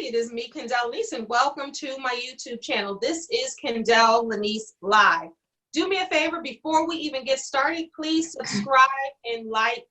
it is me, Kendell Lenice, and welcome to my YouTube channel. This is Kendell Lenice Live. Do me a favor, before we even get started, please subscribe and like,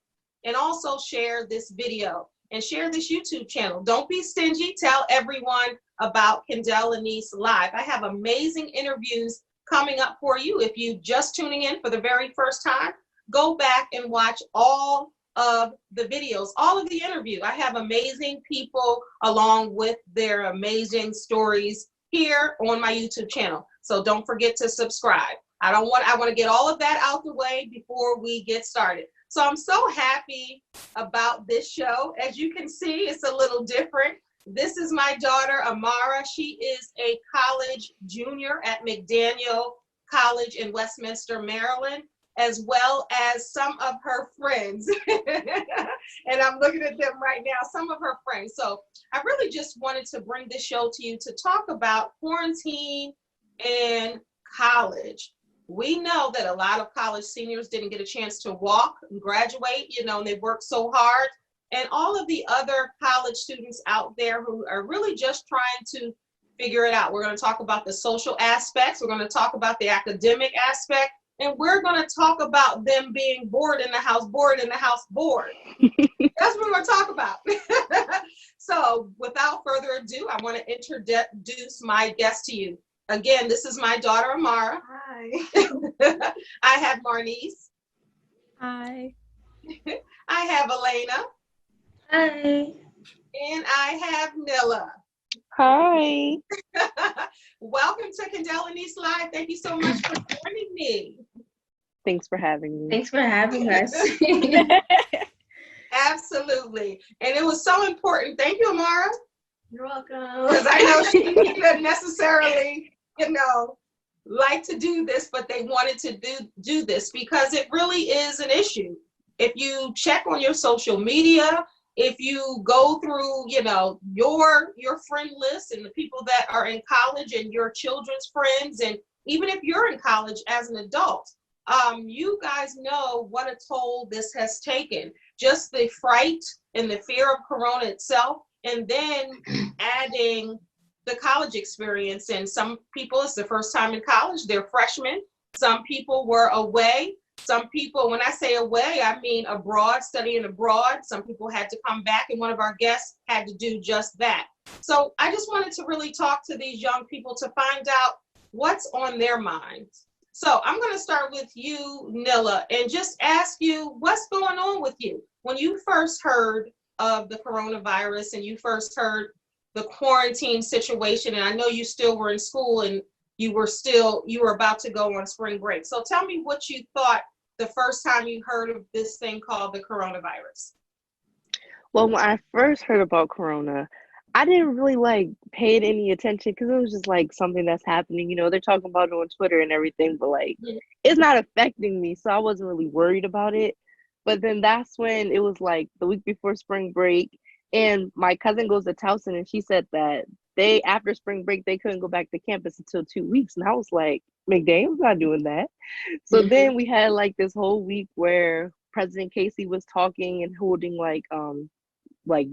and also share this video and share this YouTube channel. Don't be stingy. Tell everyone about Kendell Lenice Live. I have amazing interviews coming up for you. If you just tuning in for the very first time, go back and watch all of the videos, all of the interview. I have amazing people along with their amazing stories here on my YouTube channel. So don't forget to subscribe. I want to get all of that out the way before we get started. So I'm so happy about this show. As you can see, it's a little different. This is my daughter, Amara. She is a college junior at McDaniel College in Westminster, Maryland, as well as some of her friends. And I'm looking at them right now, some of her friends. So I really just wanted to bring this show to you to talk about quarantine and college. We know that a lot of college seniors didn't get a chance to walk and graduate, and they worked so hard. And all of the other college students out there who are really just trying to figure it out. We're going to talk about the social aspects. We're going to talk about the academic aspect. And we're going to talk about them being bored in the house, bored. That's what we're going to talk about. So without further ado, I want to introduce my guest to you. Again, this is my daughter, Amara. Hi. I have Marnice. Hi. I have Alaina. Hi. And I have Nilla. Hi. Welcome to Kendell Lenice Live. Thank you so much for joining me. Thanks for having me. Thanks for having us. Absolutely. And it was so important. Thank you, Amara. You're welcome. Because I know she didn't necessarily, like to do this, but they wanted to do this because it really is an issue. If you check on your social media, if you go through, your friend list and the people that are in college and your children's friends, and even if you're in college as an adult, you guys know what a toll this has taken. Just the fright and the fear of Corona itself, and then adding the college experience. And some people, it's the first time in college, they're freshmen. Some people were away. Some people, when I say away, I mean abroad, studying abroad. Some people had to come back, and one of our guests had to do just that. So I just wanted to really talk to these young people to find out what's on their minds. So I'm going to start with you, Nilla, and just ask you what's going on with you. When you first heard of the coronavirus and you first heard the quarantine situation, and I know you still were in school and you were about to go on spring break. So tell me what you thought the first time you heard of this thing called the coronavirus. Well, when I first heard about Corona, I didn't really pay it any attention because it was just something that's happening. They're talking about it on Twitter and everything, but it's not affecting me. So I wasn't really worried about it. But then that's when it was the week before spring break, and my cousin goes to Towson, and she said that after spring break, they couldn't go back to campus until 2 weeks. And I was like, McDaniel's not doing that. So then we had this whole week where President Casey was talking and holding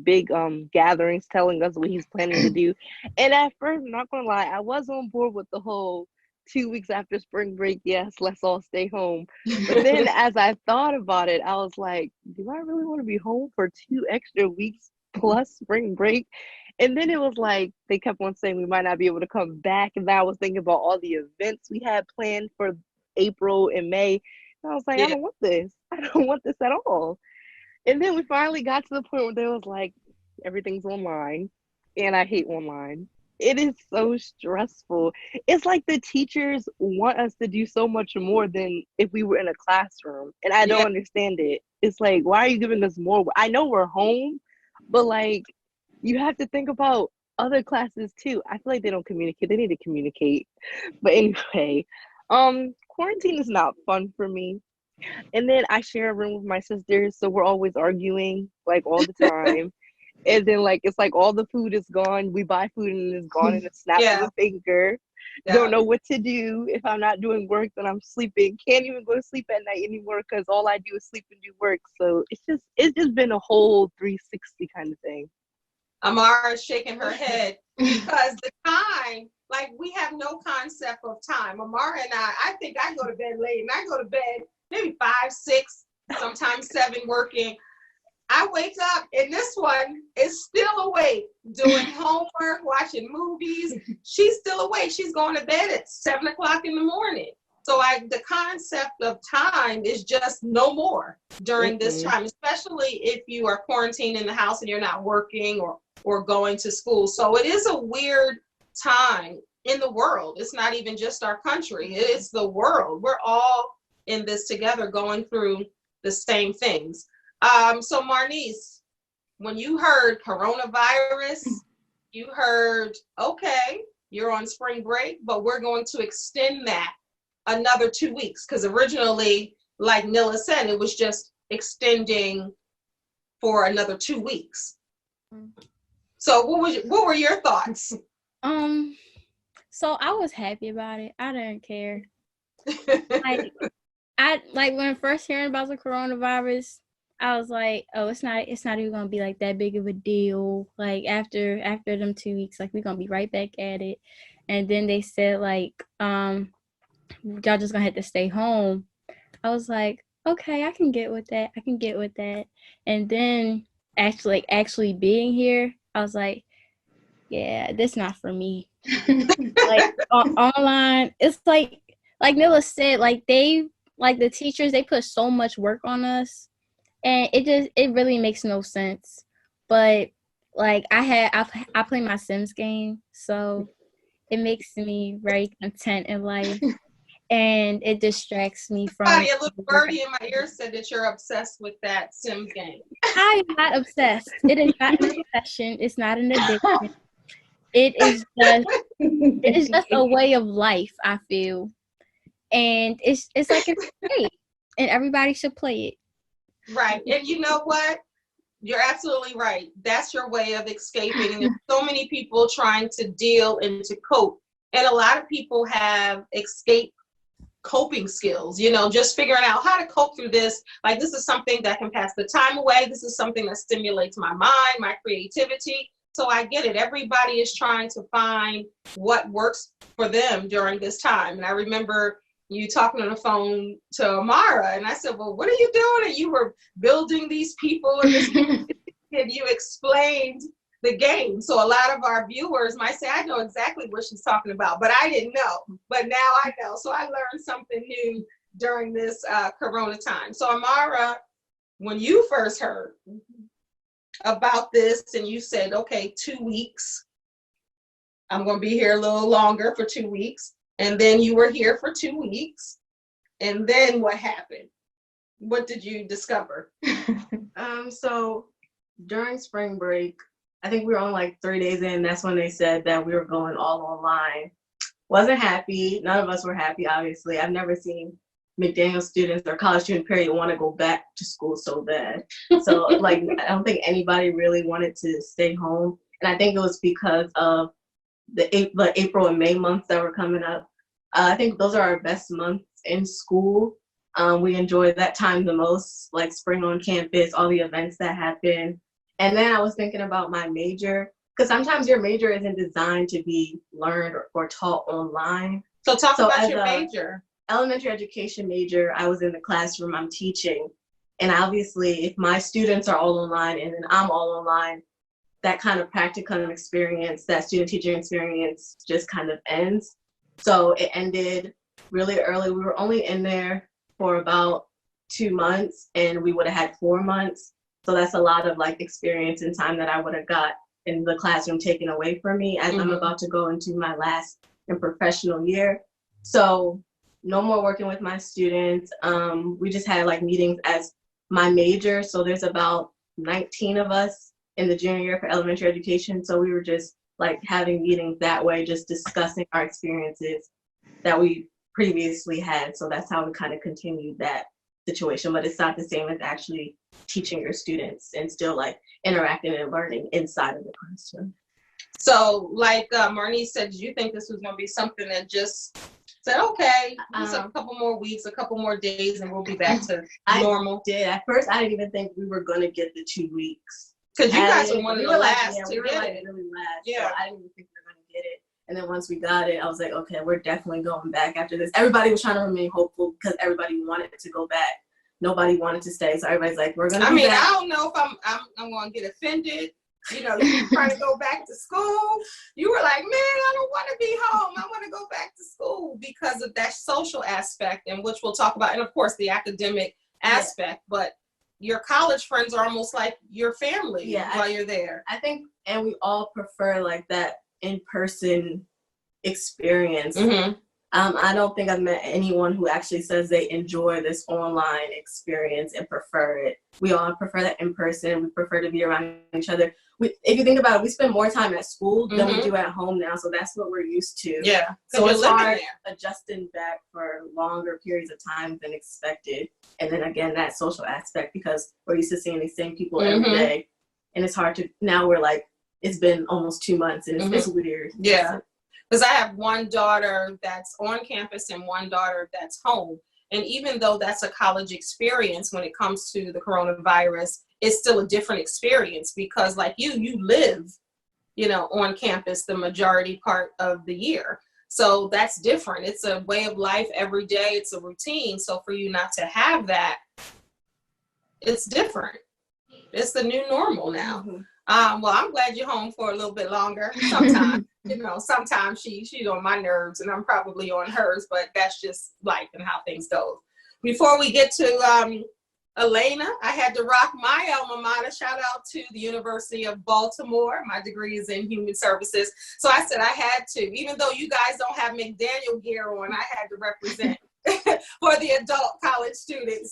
big gatherings, telling us what he's planning to do. And at first, I'm not gonna lie, I was on board with the whole 2 weeks after spring break, yes, let's all stay home. But then as I thought about it, I was like, do I really want to be home for 2 extra weeks plus spring break? And then it was they kept on saying we might not be able to come back. And then I was thinking about all the events we had planned for April and May. And I was like, I don't want this. I don't want this at all. And then we finally got to the point where they was everything's online. And I hate online. It is so stressful. It's the teachers want us to do so much more than if we were in a classroom. And I don't understand it. It's why are you giving us more? I know we're home, but you have to think about other classes too. I feel they don't communicate. They need to communicate. But anyway, quarantine is not fun for me. And then I share a room with my sisters, so we're always arguing all the time. And then it's all the food is gone. We buy food and it's gone in a snap of a finger. Don't know what to do. If I'm not doing work, then I'm sleeping. Can't even go to sleep at night anymore because all I do is sleep and do work. So it's just been a whole 360 kind of thing. Amara is shaking her head because the time, like we have no concept of time. Amara and I think I go to bed late and I go to bed maybe 5, 6, sometimes 7 working. I wake up and this one is still awake, doing homework, watching movies. She's still awake. She's going to bed at 7 o'clock in the morning. So the concept of time is just no more during this time, especially if you are quarantined in the house and you're not working or going to school. So it is a weird time in the world. It's not even just our country. It's the world. We're all in this together going through the same things. So Marnice, when you heard coronavirus, you heard, okay, you're on spring break, but we're going to extend that another 2 weeks. Because originally, like Nilla said, it was just extending for another 2 weeks. So what were your thoughts? So I was happy about it. I didn't care. Like when first hearing about the coronavirus, I was like, oh, it's not even gonna be like that big of a deal. Like after them 2 weeks, like we're gonna be right back at it. And then they said like, y'all just gonna have to stay home. I was like, okay, I can get with that. And then actually being here, I was like, yeah, this not for me. Like online, it's like Nilla said, like the teachers, they put so much work on us. And it really makes no sense. But like I play my Sims game, so it makes me very content in life, and it distracts me from. A little birdie in my ear said that you're obsessed with that Sims game. I am not obsessed. It is not an obsession. It's not an addiction. It is just a way of life, I feel, and it's like it's great, and everybody should play it. Right. And you know what? You're absolutely right. That's your way of escaping. And there's so many people trying to deal and to cope. And a lot of people have escape coping skills, just figuring out how to cope through this. Like, this is something that can pass the time away. This is something that stimulates my mind, my creativity. So I get it. Everybody is trying to find what works for them during this time. And I remember you talking on the phone to Amara, and I said, well, what are you doing? And you were building these people, and you explained the game. So a lot of our viewers might say, I know exactly what she's talking about, but I didn't know. But now I know. So I learned something new during this Corona time. So Amara, when you first heard about this and you said, okay, 2 weeks, I'm going to be here a little longer for 2 weeks. And then you were here for 2 weeks. And then what happened? What did you discover? So during spring break, I think we were on like 3 days in. That's when they said that we were going all online. Wasn't happy. None of us were happy, obviously. I've never seen McDaniel students or college student period want to go back to school so bad. So like, I don't think anybody really wanted to stay home. And I think it was because of the April and May months that were coming up. I think those are our best months in school. We enjoy that time the most, like spring on campus, all the events that happen. And then I was thinking about my major, because sometimes your major isn't designed to be learned or taught online. So talk about your major. Elementary education major, I was in the classroom, I'm teaching. And obviously, if my students are all online and then I'm all online, that kind of practicum experience, that student-teacher experience just kind of ends. So it ended really early. We were only in there for about 2 months, and we would have had 4 months. So that's a lot of like experience and time that I would have got in the classroom taken away from me as I'm about to go into my last and professional year. So no more working with my students. We just had like meetings as my major. So there's about 19 of us in the junior year for elementary education. So we were just like having meetings that way, just discussing our experiences that we previously had. So that's how we kind of continued that situation. But it's not the same as actually teaching your students and still like interacting and learning inside of the classroom. So like Marnice said, did you think this was going to be something that just said, okay, just a couple more weeks, a couple more days, and we'll be back to normal? I did. At first, I didn't even think we were going to get the 2 weeks. Because you guys were one of the last to we were get like it. really last. Yeah. So I didn't even think we were going to get it. And then once we got it, I was like, okay, we're definitely going back after this. Everybody was trying to remain hopeful because everybody wanted to go back. Nobody wanted to stay. So everybody's like, we're going to be back. I don't know if I'm going to get offended. You know, you trying to go back to school. You were like, man, I don't want to be home. I want to go back to school because of that social aspect, and which we'll talk about. And of course, the academic aspect. But your college friends are almost like your family while you're there. I think, and we all prefer like that in-person experience. Mm-hmm. I don't think I've met anyone who actually says they enjoy this online experience and prefer it. We all prefer that in person. We prefer to be around each other. If you think about it, we spend more time at school than we do at home now, so that's what we're used to. Yeah. So it's hard adjusting back for longer periods of time than expected. And then again, that social aspect, because we're used to seeing these same people every day. And it's hard to, now we're like, it's been almost 2 months and it's weird. Yeah. Because I have one daughter that's on campus and one daughter that's home. And even though that's a college experience when it comes to the coronavirus, it's still a different experience because like you live, you know, on campus the majority part of the year. So that's different. It's a way of life every day. It's a routine. So for you not to have that, it's different. It's the new normal now. Well, I'm glad you're home for a little bit longer. Sometimes, you know, sometimes she's on my nerves and I'm probably on hers, but that's just life and how things go. Before we get to Alaina, I had to rock my alma mater. Shout out to the University of Baltimore. My degree is in human services. So I said I had to, even though you guys don't have McDaniel gear on, I had to represent for the adult college students.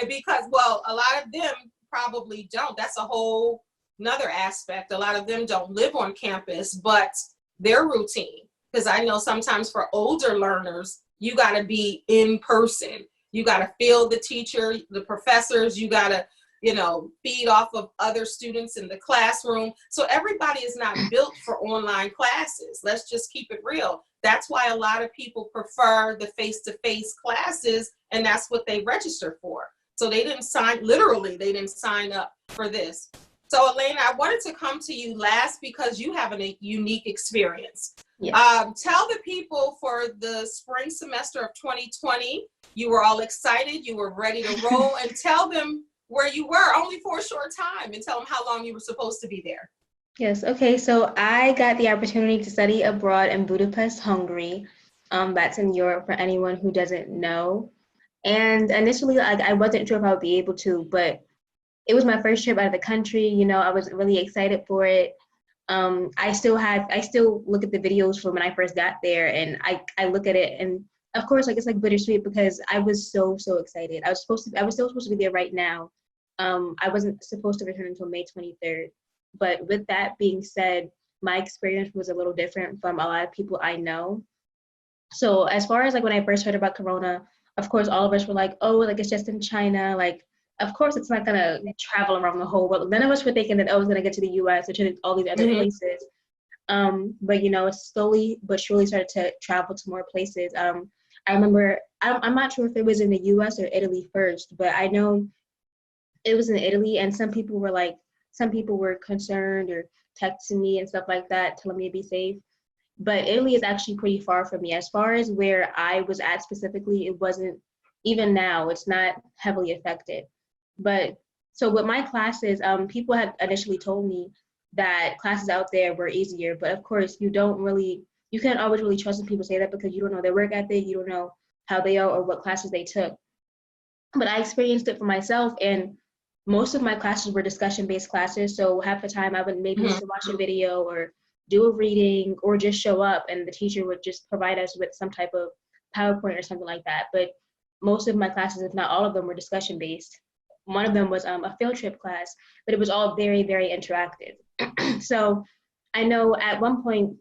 And because, well, a lot of them probably don't. That's a whole another aspect. A lot of them don't live on campus, but their routine, because I know sometimes for older learners, you got to be in person. You got to feel the teacher, the professors, you got to, you know, feed off of other students in the classroom. So everybody is not built for online classes. Let's just keep it real. That's why a lot of people prefer the face-to-face classes, and that's what they register for. So they didn't sign up for this. So, Alaina, I wanted to come to you last because you have a unique experience. Yes. Tell the people for the spring semester of 2020, you were all excited, you were ready to roll, and tell them where you were only for a short time and tell them how long you were supposed to be there. Yes, okay, so I got the opportunity to study abroad in Budapest, Hungary. That's in Europe for anyone who doesn't know. And initially, I wasn't sure if I would be able to, but it was my first trip out of the country. You know, I was really excited for it. I still look at the videos from when I first got there, and I look at it, and of course, like it's like bittersweet because I was so excited. I was still supposed to be there right now. I wasn't supposed to return until May 23rd. But with that being said, my experience was a little different from a lot of people I know. So as far as like when I first heard about Corona, of course, all of us were like, oh, like it's just in China, like. Of course, it's not going to travel around the whole world. None of us were thinking that, oh, it's going to get to the U.S. or to all these other places. But, you know, it slowly but surely started to travel to more places. I remember, I'm not sure if it was in the U.S. or Italy first, but I know it was in Italy. And some people were concerned or texting me and stuff like that, telling me to be safe. But Italy is actually pretty far from me. As far as where I was at specifically, it wasn't, even now, it's not heavily affected. But so with my classes, people had initially told me that classes out there were easier, but of course you can't always really trust when people say that because you don't know their work ethic, you don't know how they are or what classes they took. But I experienced it for myself, and most of my classes were discussion-based classes. So half the time I would maybe just watch a video or do a reading or just show up, and the teacher would just provide us with some type of PowerPoint or something like that. But most of my classes, if not all of them, were discussion-based. One of them was a field trip class, but it was all very, very interactive. So I know at one point,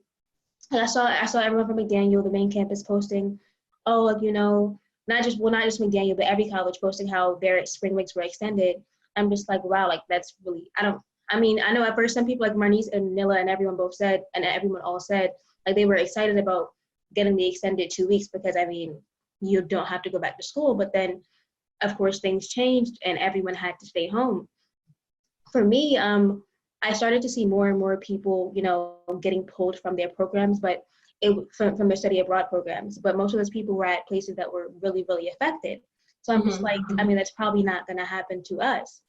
I saw everyone from McDaniel, the main campus, posting, oh, like, you know, not just McDaniel, but every college posting how their spring breaks were extended. I'm just like, wow, like that's really, I know at first some people like Marnice and Nilla and everyone all said, like they were excited about getting the extended 2 weeks because, I mean, you don't have to go back to school, but then of course things changed and everyone had to stay home. for me, I started to see more and more people, you know, getting pulled from their programs, but from their study abroad programs. But most of those people were at places that were really, really affected. So I'm just like, I mean, that's probably not going to happen to us.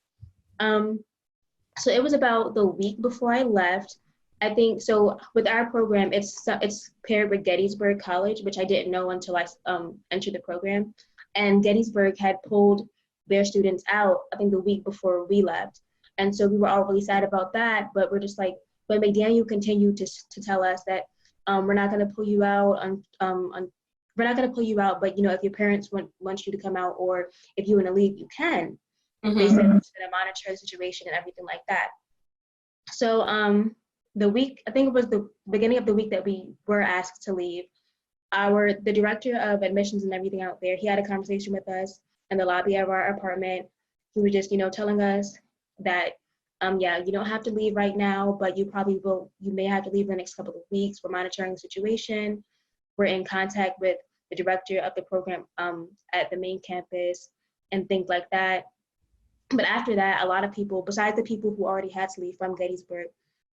So it was about the week before I left. I think so. With our program, it's paired with Gettysburg College, which I didn't know until I entered the program. And Gettysburg had pulled their students out, I think, the week before we left. And so we were all really sad about that. But we're just like, but McDaniel continued to tell us that we're not going to pull you out we're not going to pull you out, but, you know, if your parents want you to come out, or if you want to leave, you can. They said we're going to monitor the situation and everything like that. So the week, I think it was the beginning of the week that we were asked to leave, the director of admissions and everything out there, he had a conversation with us in the lobby of our apartment. He was just, you know, telling us that, yeah, you don't have to leave right now, but you may have to leave in the next couple of weeks. We're monitoring the situation. We're in contact with the director of the program at the main campus and things like that. But after that, a lot of people, besides the people who already had to leave from Gettysburg,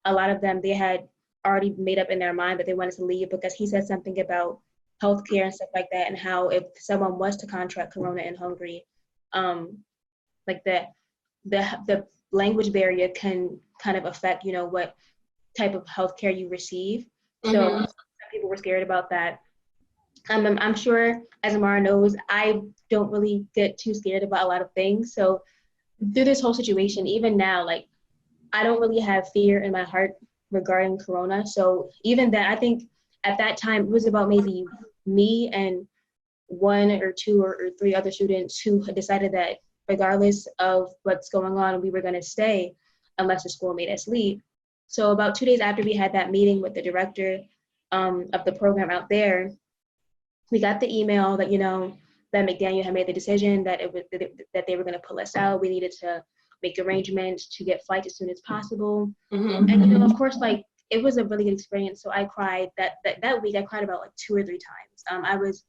a lot of them, they had already made up in their mind that they wanted to leave because he said something about healthcare and stuff like that, and how if someone was to contract corona in Hungary, like the language barrier can kind of affect, you know, what type of healthcare you receive. So some people were scared about that. I'm sure, as Amara knows, I don't really get too scared about a lot of things. So through this whole situation, even now, like, I don't really have fear in my heart regarding corona. So even then, I think at that time, it was about maybe me and one or two or three other students who had decided that regardless of what's going on, we were going to stay unless the school made us leave. So about 2 days after we had that meeting with the director of the program out there, we got the email that, you know, that McDaniel had made the decision that that they were going to pull us out. We needed to make arrangements to get flights as soon as possible. And, you know, of course, like, it was a really good experience. So I cried that week. I cried about like 2 or 3 times. I was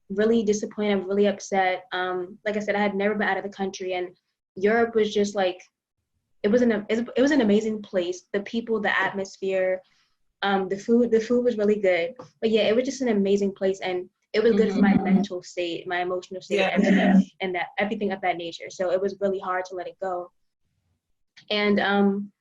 really disappointed, really upset. Like I said, I had never been out of the country, and Europe was just like, it was an amazing place. The people, the atmosphere, the food was really good. But yeah, it was just an amazing place, and it was good for my mental state, my emotional state, and everything of that nature. So it was really hard to let it go. And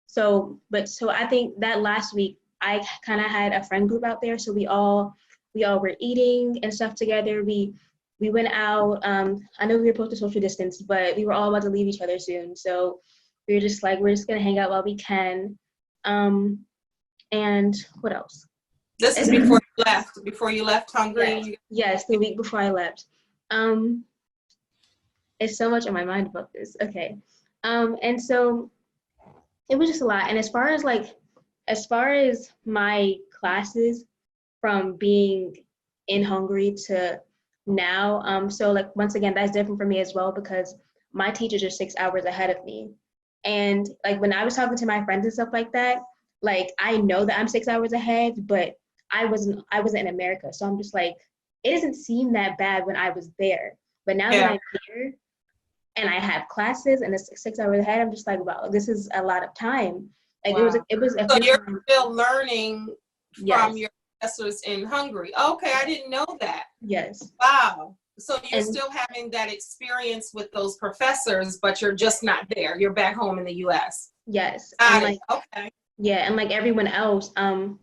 so I think that last week I kind of had a friend group out there. So we all were eating and stuff together. We went out. I know we were supposed to social distance, but we were all about to leave each other soon. So we were just like, we're just gonna hang out while we can. And what else? This is before you left Hungary? Yes, the week before I left. It's so much on my mind about this. Okay. And so it was just a lot. And as far as my classes from being in Hungary to now, so like, once again, that's different for me as well, because my teachers are 6 hours ahead of me. And like, when I was talking to my friends and stuff like that, like, I know that I'm 6 hours ahead, but I wasn't in America. So I'm just like, it doesn't seem that bad when I was there. But now that I'm here and I have classes and it's 6 hours ahead, I'm just like, wow, this is a lot of time. Like, it was so you're still learning from your professors in Hungary. Okay, I didn't know that. Yes. Wow. So you're still having that experience with those professors, but you're just not there. You're back home in the US. Yes. Okay. Yeah, and like everyone else,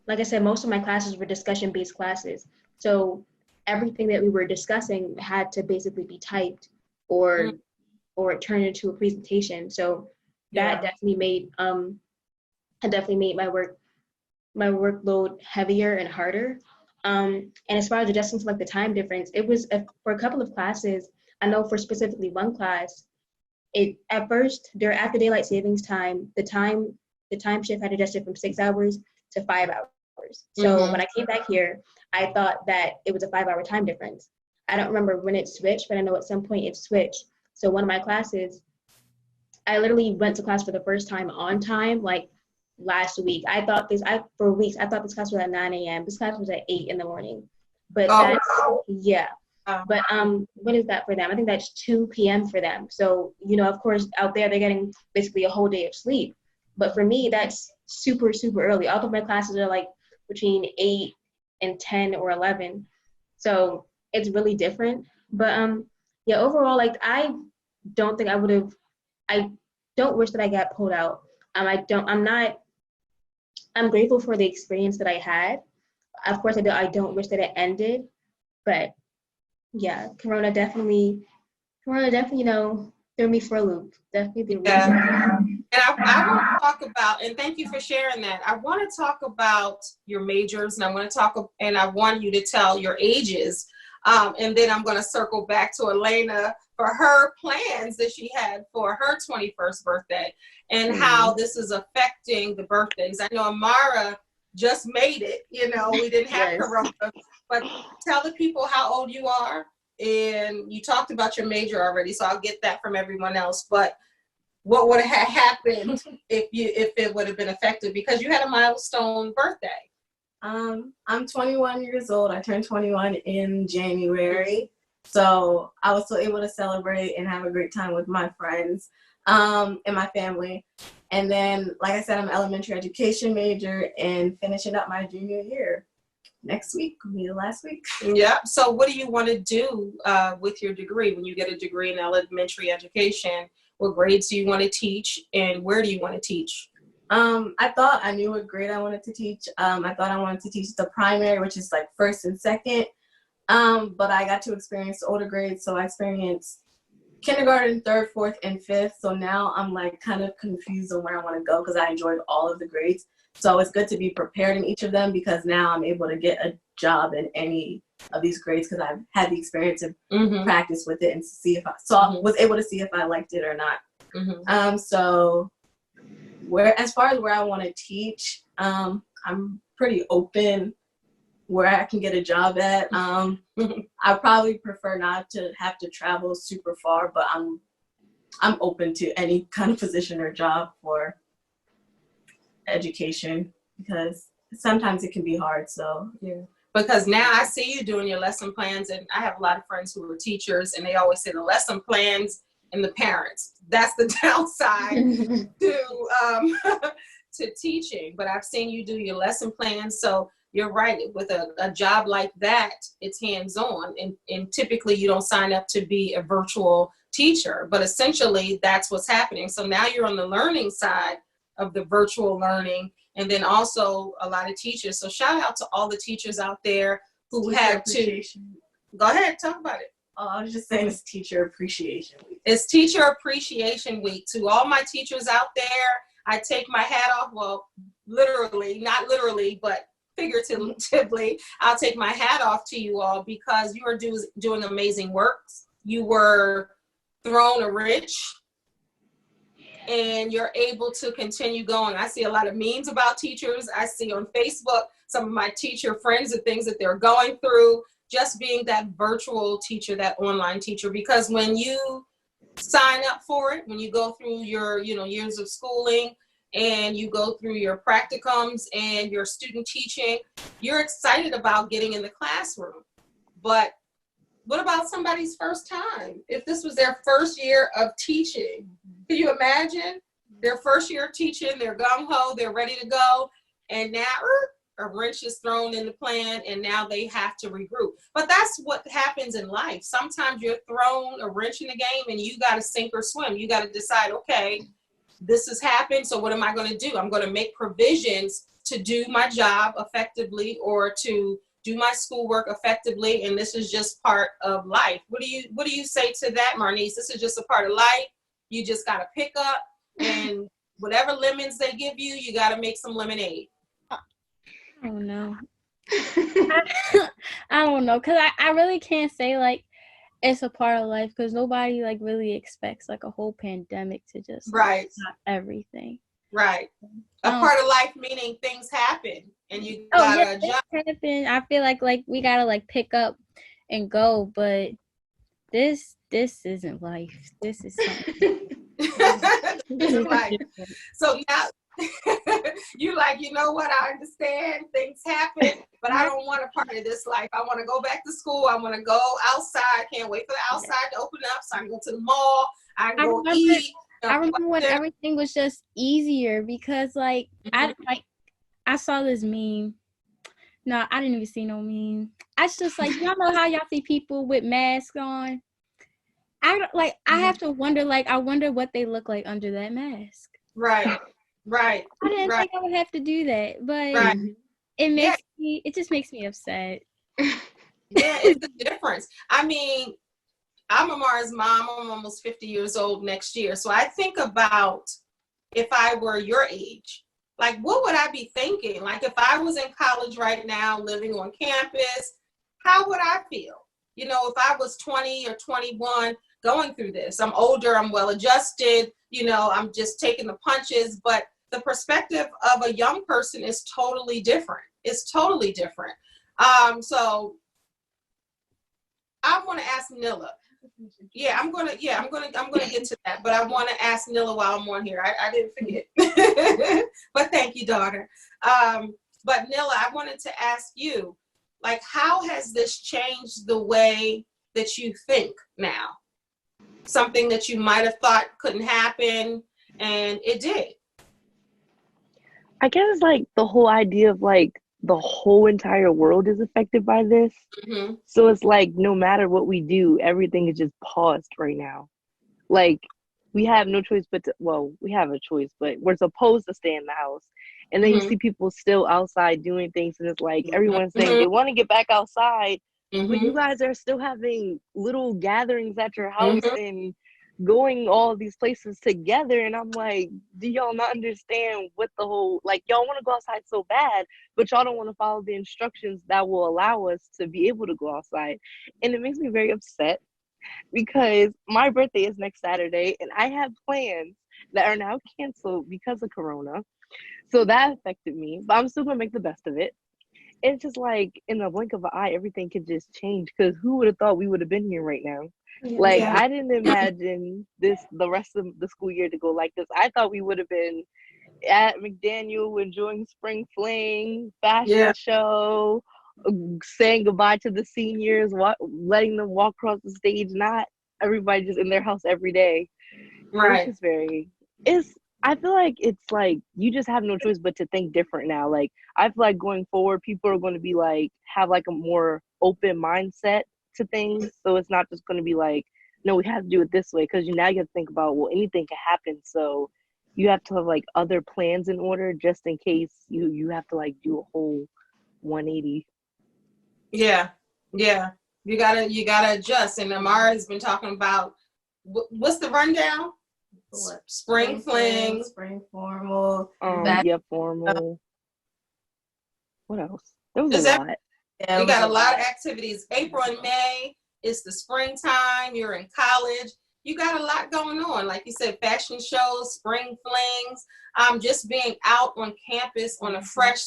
like I said, most of my classes were discussion-based classes. So everything that we were discussing had to basically be typed or turned into a presentation. So that definitely made my workload heavier and harder. And as far as adjusting to like the time difference, it was for a couple of classes. I know for specifically one class, at first, after daylight savings time, the time shift had adjusted from 6 hours to 5 hours. So when I came back here, I thought that it was a 5-hour time difference. I don't remember when it switched, but I know at some point it switched. So one of my classes, I literally went to class for the first time on time, like last week. For weeks, I thought this class was at 9 a.m. This class was at 8 in the morning. But But what is that for them? I think that's 2 p.m. for them. So, you know, of course, out there they're getting basically a whole day of sleep. But for me, that's super, super early. All of my classes are like between 8 and 10 or 11. So it's really different. But yeah, overall, like I don't think I don't wish that I got pulled out. I'm grateful for the experience that I had. Of course, I don't wish that it ended, but yeah, Corona definitely, you know, threw me for a loop. Definitely threw me for a loop. And I want to talk about, and thank you for sharing that. I want to talk about your majors, and I want you to tell your ages, and then I'm going to circle back to Alaina for her plans that she had for her 21st birthday, and how this is affecting the birthdays. I know Amara just made it. You know, we didn't have Corona, but tell the people how old you are, and you talked about your major already, so I'll get that from everyone else, but what would have happened if it would have been affected because you had a milestone birthday? I'm 21 years old. I turned 21 in January. So I was still able to celebrate and have a great time with my friends and my family. And then, like I said, I'm an elementary education major and finishing up my junior year. Next week will be the last week. Yeah. So what do you want to do with your degree when you get a degree in elementary education? What grades do you want to teach, and where do you want to teach? I thought I knew what grade I wanted to teach. I thought I wanted to teach the primary, which is like first and second. But I got to experience the older grades, so I experienced kindergarten, third, fourth, and fifth. So now I'm like kind of confused on where I want to go because I enjoyed all of the grades. So it's good to be prepared in each of them because now I'm able to get a job in any of these grades because I've had the experience of practice with it and see if I was able to see if I liked it or not. So as far as where I want to teach, I'm pretty open where I can get a job at. I probably prefer not to have to travel super far, but I'm open to any kind of position or job for education because sometimes it can be hard. So yeah. Because now I see you doing your lesson plans, and I have a lot of friends who are teachers, and they always say the lesson plans and the parents. That's the downside to teaching. But I've seen you do your lesson plans, so you're right. With a job like that, it's hands-on, and typically you don't sign up to be a virtual teacher, but essentially that's what's happening. So now you're on the learning side of the virtual learning, and then also a lot of teachers. So shout out to all the teachers out there who had to. Go ahead, talk about it. Oh, I was just saying it's Teacher Appreciation Week. It's Teacher Appreciation Week. To all my teachers out there, I take my hat off. Well, literally, not literally, but figuratively, I'll take my hat off to you all because you are doing amazing work. You were thrown a wrench, and you're able to continue going. I see a lot of memes about teachers. I see on Facebook some of my teacher friends and things that they're going through, just being that virtual teacher, that online teacher. Because when you sign up for it, when you go through your years of schooling and you go through your practicums and your student teaching, you're excited about getting in the classroom. But what about somebody's first time? If this was their first year of teaching, can you imagine their first year of teaching, they're gung-ho, they're ready to go, and now a wrench is thrown in the plan, and now they have to regroup. But that's what happens in life. Sometimes you're thrown a wrench in the game, and you got to sink or swim. You got to decide, okay, this has happened, so what am I going to do? I'm going to make provisions to do my job effectively or to do my schoolwork effectively, and this is just part of life. What do you say to that, Marnice? This is just a part of life. You just got to pick up, and whatever lemons they give you, you got to make some lemonade. I don't know. I don't know, because I really can't say, like, it's a part of life, because nobody, like, really expects, like, a whole pandemic to just right. Stop everything. Right. A part of life meaning things happen, and you gotta adjust. Happen. I feel like we gotta, like, pick up and go, but this isn't life. This is something. This is life. So now you like, you know what, I understand things happen, but I don't want a part of this life. I want to go back to school. I want to go outside. Can't wait for the outside to open up so I can go to the mall. I can go eat. I remember when everything was just easier because like I saw this meme. No, I didn't even see no meme. I just like, y'all know how y'all see people with masks on? I have to wonder, like, I wonder what they look like under that mask. Right. I didn't think I would have to do that, but it just makes me upset. Yeah, it's the difference. I mean, I'm Amara's mom. I'm almost 50 years old next year. So I think about if I were your age, like, what would I be thinking? Like, if I was in college right now, living on campus, how would I feel? You know, if I was 20 or 21 going through this, I'm older, I'm well adjusted, you know, I'm just taking the punches, but the perspective of a young person is totally different. It's totally different. So I want to ask Nilla. I'm gonna get to that, but I want to ask Nilla while I'm on here. I didn't forget, but thank you, daughter. But Nilla, I wanted to ask you, like, how has this changed the way that you think now? Something that you might have thought couldn't happen, and it did. I guess like the whole idea of like the whole entire world is affected by this. Mm-hmm. So it's like no matter what we do, everything is just paused right now. Like we have no choice but to, well, we have a choice, but we're supposed to stay in the house. And then you see people still outside doing things, and it's like everyone's saying they want to get back outside, but you guys are still having little gatherings at your house and going all these places together. And I'm like, do y'all not understand what the whole, like, y'all want to go outside so bad, but y'all don't want to follow the instructions that will allow us to be able to go outside. And it makes me very upset because my birthday is next Saturday and I have plans that are now canceled because of Corona. So that affected me, but I'm still gonna make the best of it. It's just like in the blink of an eye, everything could just change, because who would have thought we would have been here right now? Like, I didn't imagine the rest of the school year to go like this. I thought we would have been at McDaniel enjoying spring fling, fashion show, saying goodbye to the seniors, letting them walk across the stage, not everybody just in their house every day. Right. I feel like it's like you just have no choice but to think different now. Like, I feel like going forward, people are going to be like, have like a more open mindset to things. So it's not just going to be like, no, we have to do it this way. Because now you have to think about, well, anything can happen. So you have to have like other plans in order just in case you have to like do a whole 180. Yeah. You gotta adjust. And Amara has been talking about what's the rundown? What? Spring fling, spring formal, formal. What else? There was a lot. Yeah, we got a lot of activities. April and May is the springtime. You're in college. You got a lot going on. Like you said, fashion shows, spring flings, just being out on campus on a fresh,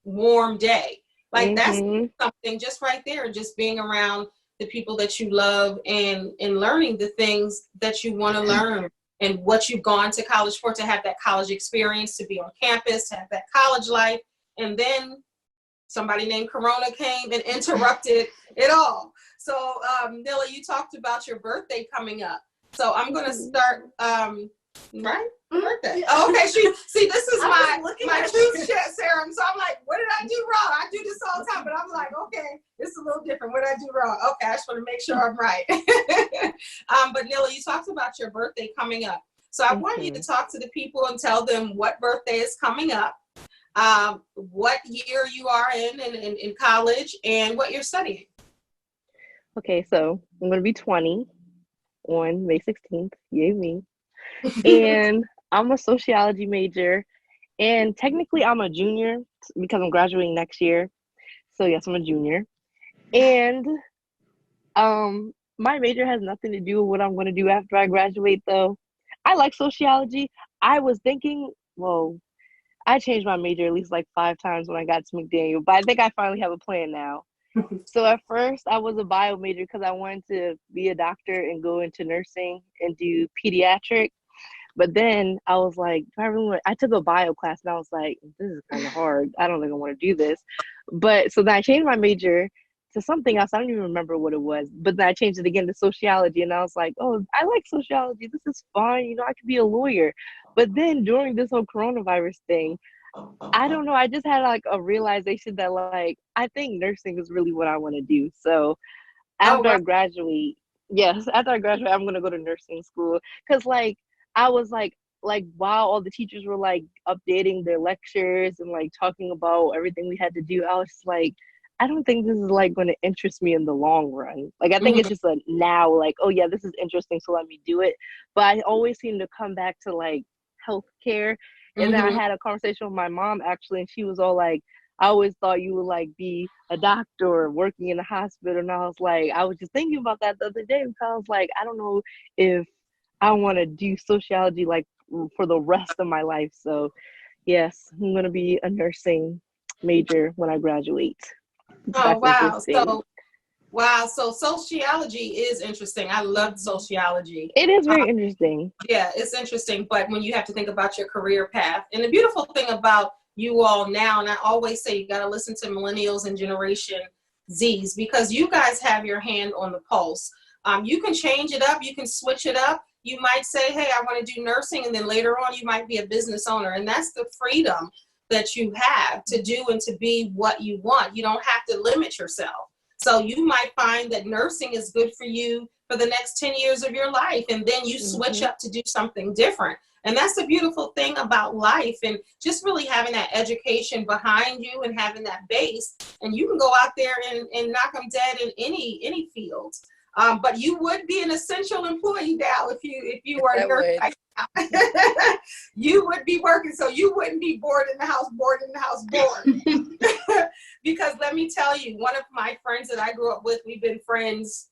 warm day. Like that's something just right there, just being around the people that you love and learning the things that you want to learn and what you've gone to college for, to have that college experience, to be on campus, to have that college life. And then somebody named Corona came and interrupted it all. So Nilla, you talked about your birthday coming up. So I'm going to start, right? Birthday. Oh, okay. See, this is my truth serum. So I'm like, what did I do wrong? I do this all the time, but I'm like, okay, this is a little different. What did I do wrong? Okay, I just want to make sure I'm right. But Nilla, you talked about your birthday coming up. So I want you to talk to the people and tell them what birthday is coming up, what year you are in college, and what you're studying. Okay, so I'm going to be 20 on May 16th. Yay me. And I'm a sociology major, and technically I'm a junior because I'm graduating next year. So yes, I'm a junior. And my major has nothing to do with what I'm going to do after I graduate, though. I like sociology. I was thinking, well, I changed my major at least like 5 times when I got to McDaniel, but I think I finally have a plan now. So at first I was a bio major because I wanted to be a doctor and go into nursing and do pediatric. But then I was like, I took a bio class and I was like, this is kind of hard. I don't think I want to do this. But so then I changed my major to something else. I don't even remember what it was. But then I changed it again to sociology. And I was like, oh, I like sociology. This is fun. You know, I could be a lawyer. But then during this whole coronavirus thing, I don't know. I just had like a realization that like, I think nursing is really what I want to do. So after I graduate, after I graduate, I'm going to go to nursing school. Cause like, I was like while all the teachers were like updating their lectures and like talking about everything we had to do, I was just like, I don't think this is like going to interest me in the long run. Like, I think it's just a now, like, oh yeah, this is interesting, so let me do it. But I always seem to come back to like healthcare. And then I had a conversation with my mom actually, and she was all like, I always thought you would like be a doctor or working in a hospital. And I was like, I was just thinking about that the other day because I was like, I don't know if I want to do sociology like for the rest of my life. So yes, I'm going to be a nursing major when I graduate. Oh, wow. So sociology is interesting. I love sociology. It is very interesting. Yeah, it's interesting. But when you have to think about your career path, and the beautiful thing about you all now, and I always say you got to listen to millennials and Generation Zs, because you guys have your hand on the pulse. You can change it up. You can switch it up. You might say, hey, I want to do nursing. And then later on, you might be a business owner. And that's the freedom that you have to do and to be what you want. You don't have to limit yourself. So you might find that nursing is good for you for the next 10 years of your life. And then you switch up to do something different. And that's the beautiful thing about life, and just really having that education behind you and having that base. And you can go out there and knock them dead in any field. But you would be an essential employee now if you were a nurse right now. You would be working, so you wouldn't be bored in the house. Because let me tell you, one of my friends that I grew up with, we've been friends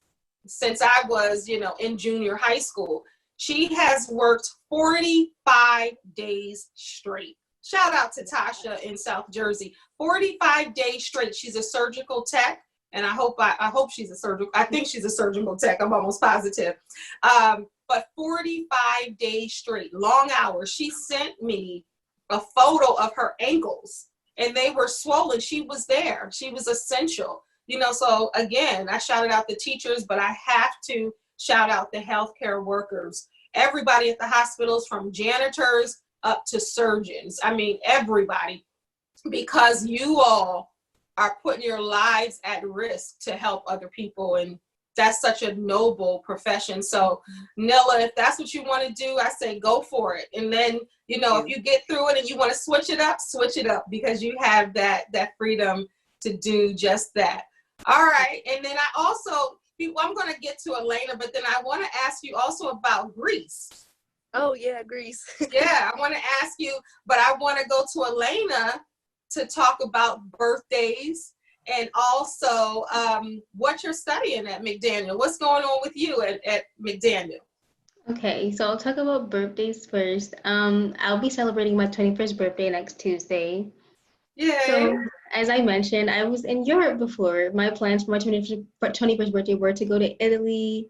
since I was, in junior high school. She has worked 45 days straight. Shout out to Tasha in South Jersey. 45 days straight. She's a surgical tech. And I hope she's a surgical. I think she's a surgical tech. I'm almost positive. But 45 days straight, long hours. She sent me a photo of her ankles, and they were swollen. She was there. She was essential. So again, I shouted out the teachers, but I have to shout out the healthcare workers. Everybody at the hospitals, from janitors up to surgeons. I mean, everybody, because you all are putting your lives at risk to help other people. And that's such a noble profession. So Nilla, if that's what you want to do, I say go for it. And then, if you get through it and you want to switch it up, because you have that freedom to do just that. All right. And then I'm going to get to Alaina, but then I want to ask you also about Greece. Oh yeah, Greece. Yeah, I want to ask you, but I want to go to Alaina to talk about birthdays and also what you're studying at McDaniel. What's going on with you at McDaniel? Okay, so I'll talk about birthdays first. I'll be celebrating my 21st birthday next Tuesday. Yeah. So, as I mentioned, I was in Europe before. My plans for my 21st birthday were to go to Italy.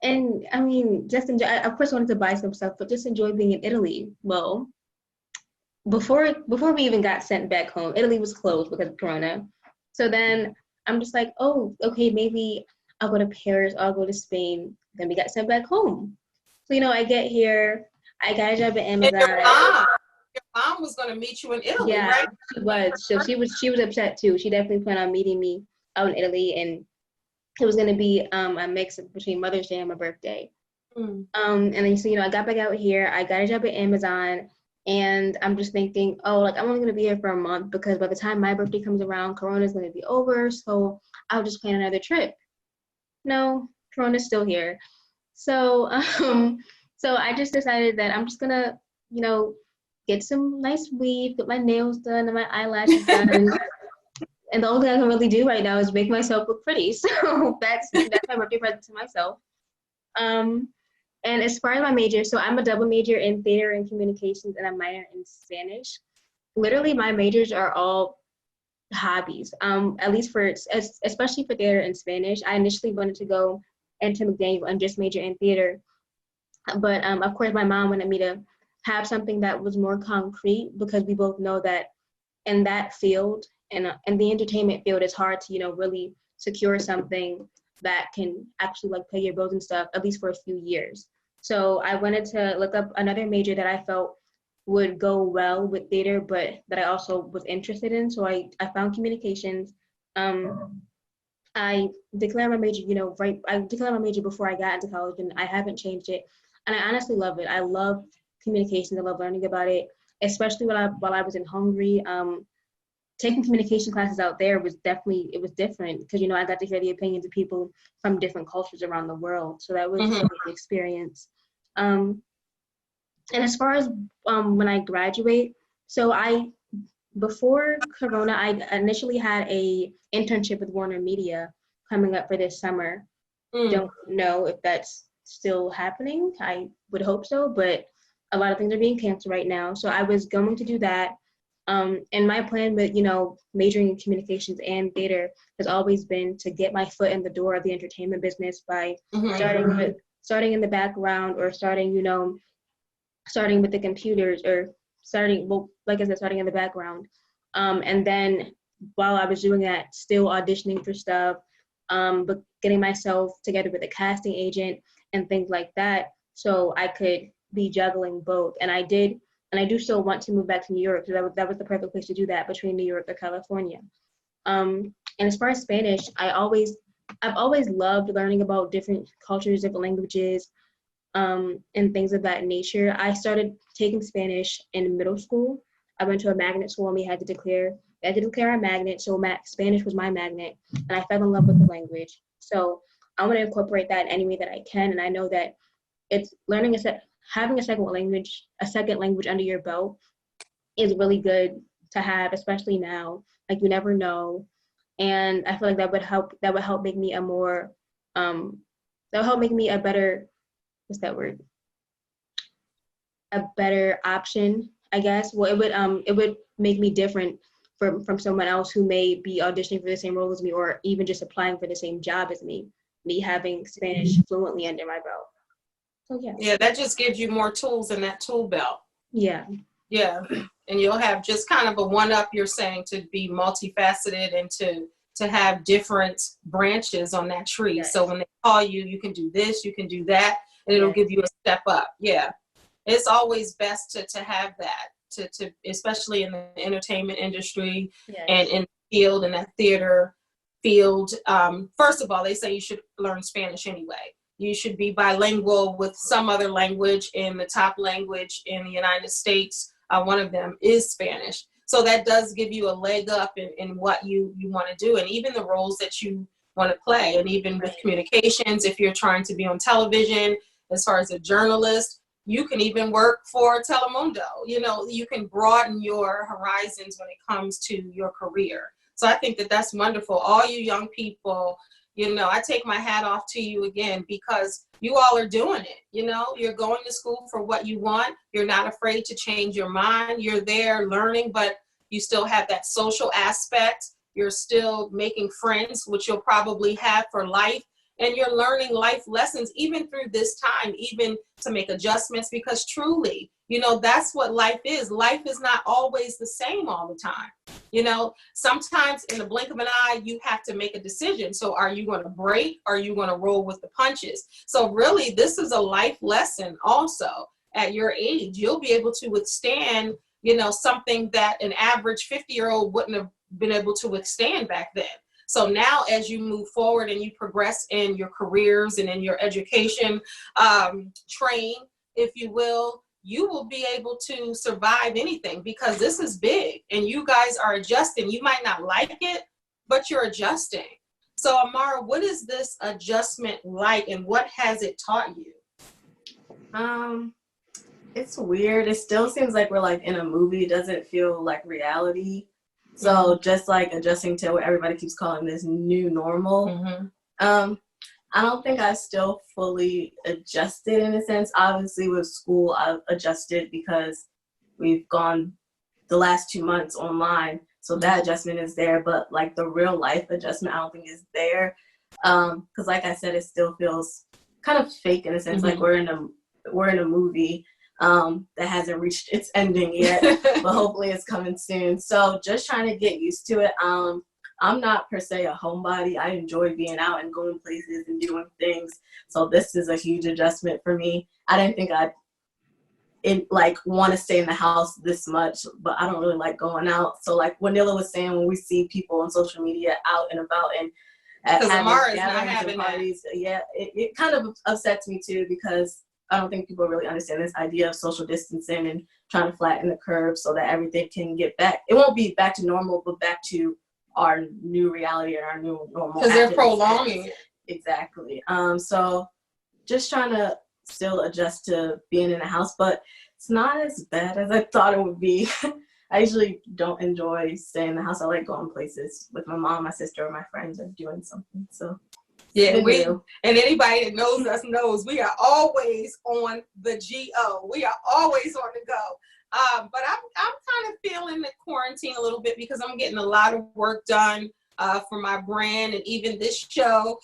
And I mean, just enjoy. I, of course, wanted to buy some stuff, but just enjoy being in Italy. Well, before we even got sent back home, Italy was closed because of Corona. So then I'm just like, oh, okay, maybe I'll go to Paris, or I'll go to Spain. Then we got sent back home. So, I get here, I got a job at Amazon. Your mom was going to meet you in Italy, right? She was. So she was upset too. She definitely planned on meeting me out in Italy, and it was going to be a mix between Mother's Day and my birthday. And then, so, I got back out here, I got a job at Amazon. And I'm just thinking, I'm only going to be here for a month, because by the time my birthday comes around, Corona is going to be over. So I'll just plan another trip. No, Corona's still here. So so I just decided that I'm just going to, get some nice weave, get my nails done and my eyelashes done. And the only thing I can really do right now is make myself look pretty. So that's my birthday present to myself. And as far as my major, so I'm a double major in theater and communications and a minor in Spanish. Literally, my majors are all hobbies, at least especially for theater and Spanish. I initially wanted to go into McDaniel and just major in theater. But of course, my mom wanted me to have something that was more concrete, because we both know that in that field, and in the entertainment field, it's hard to, really secure something that can actually like pay your bills and stuff, at least for a few years. So I wanted to look up another major that I felt would go well with theater, but that I also was interested in. So I found communications. I declared my major, I declared my major before I got into college, and I haven't changed it. And I honestly love it. I love communications. I love learning about it, especially while I was in Hungary. Taking communication classes out there was different, because, I got to hear the opinions of people from different cultures around the world. So that was a good experience. And as far as when I graduate, so before Corona, I initially had a internship with Warner Media coming up for this summer. Don't know if that's still happening. I would hope so, but a lot of things are being canceled right now. So I was going to do that. And my plan with, majoring in communications and theater has always been to get my foot in the door of the entertainment business by starting in the background, or starting with the computers, or starting in the background. And then while I was doing that, still auditioning for stuff, but getting myself together with a casting agent and things like that, so I could be juggling both. And I did. And I do still want to move back to New York, because that was the perfect place to do that, between New York or California. And as far as Spanish, I've always loved learning about different cultures, different languages, and things of that nature. I started taking Spanish in middle school. I went to a magnet school, and we had to declare our magnet. So Spanish was my magnet, and I fell in love with the language. So I want to incorporate that in any way that I can. And I know that it's having a second language under your belt is really good to have, especially now. Like, you never know. And I feel like that would help make me a better, what's that word? A better option, I guess. Well, it would make me different from someone else who may be auditioning for the same role as me, or even just applying for the same job as me having Spanish fluently under my belt. So yeah, that just gives you more tools in that tool belt. Yeah, and you'll have just kind of a one-up, you're saying, to be multifaceted and to have different branches on that tree. Yes. So when they call you, you can do this, you can do that, and it'll give you a step up. Yeah, it's always best to have that, to especially in the entertainment industry and in the field, in that theater field. First of all, they say you should learn Spanish anyway. You should be bilingual with some other language, and the top language in the United States, one of them is Spanish. So that does give you a leg up in what you want to do, and even the roles that you want to play. And even with communications, if you're trying to be on television, as far as a journalist, you can even work for Telemundo. You can broaden your horizons when it comes to your career. So I think that that's wonderful. All you young people, I take my hat off to you again, because you all are doing it. You're going to school for what you want. You're not afraid to change your mind. You're there learning, but you still have that social aspect. You're still making friends, which you'll probably have for life. And you're learning life lessons even through this time, even to make adjustments, because truly, that's what life is. Life is not always the same all the time. Sometimes in the blink of an eye, you have to make a decision. So are you going to break? Or are you going to roll with the punches? So really, this is a life lesson also. At your age, you'll be able to withstand, something that an average 50-year-old wouldn't have been able to withstand back then. So now, as you move forward and you progress in your careers and in your education train, if you will be able to survive anything, because this is big and you guys are adjusting. You might not like it, but you're adjusting. So Amara, what is this adjustment like, and what has it taught you? It's weird. It still seems like we're like in a movie. It doesn't feel like reality. So just like adjusting to what everybody keeps calling this new normal. I don't think I still fully adjusted in a sense. Obviously with school, I've adjusted because we've gone the last 2 months online. So that adjustment is there, but like the real life adjustment, I don't think is there. Cause like I said, it still feels kind of fake in a sense, like we're in we're in a movie that hasn't reached its ending yet, but hopefully it's coming soon. So just trying to get used to it. I'm not per se a homebody. I enjoy being out and going places and doing things. So this is a huge adjustment for me. I didn't think I'd want to stay in the house this much, but I don't really like going out. So like what Nilla was saying, when we see people on social media out and about and because having Amara is not gatherings having and parties, yeah, it kind of upsets me too, because I don't think people really understand this idea of social distancing and trying to flatten the curve so that everything can get back. It won't be back to normal, but back to our new reality and our new normal. Because they're prolonging it. Exactly. So just trying to still adjust to being in the house, but it's not as bad as I thought it would be. I usually don't enjoy staying in the house. I like going places with my mom, my sister, or my friends, or doing something. So yeah, and anybody that knows us knows we are always on the go. We are always on the go. But I'm kind of feeling the quarantine a little bit because I'm getting a lot of work done for my brand, and even this show,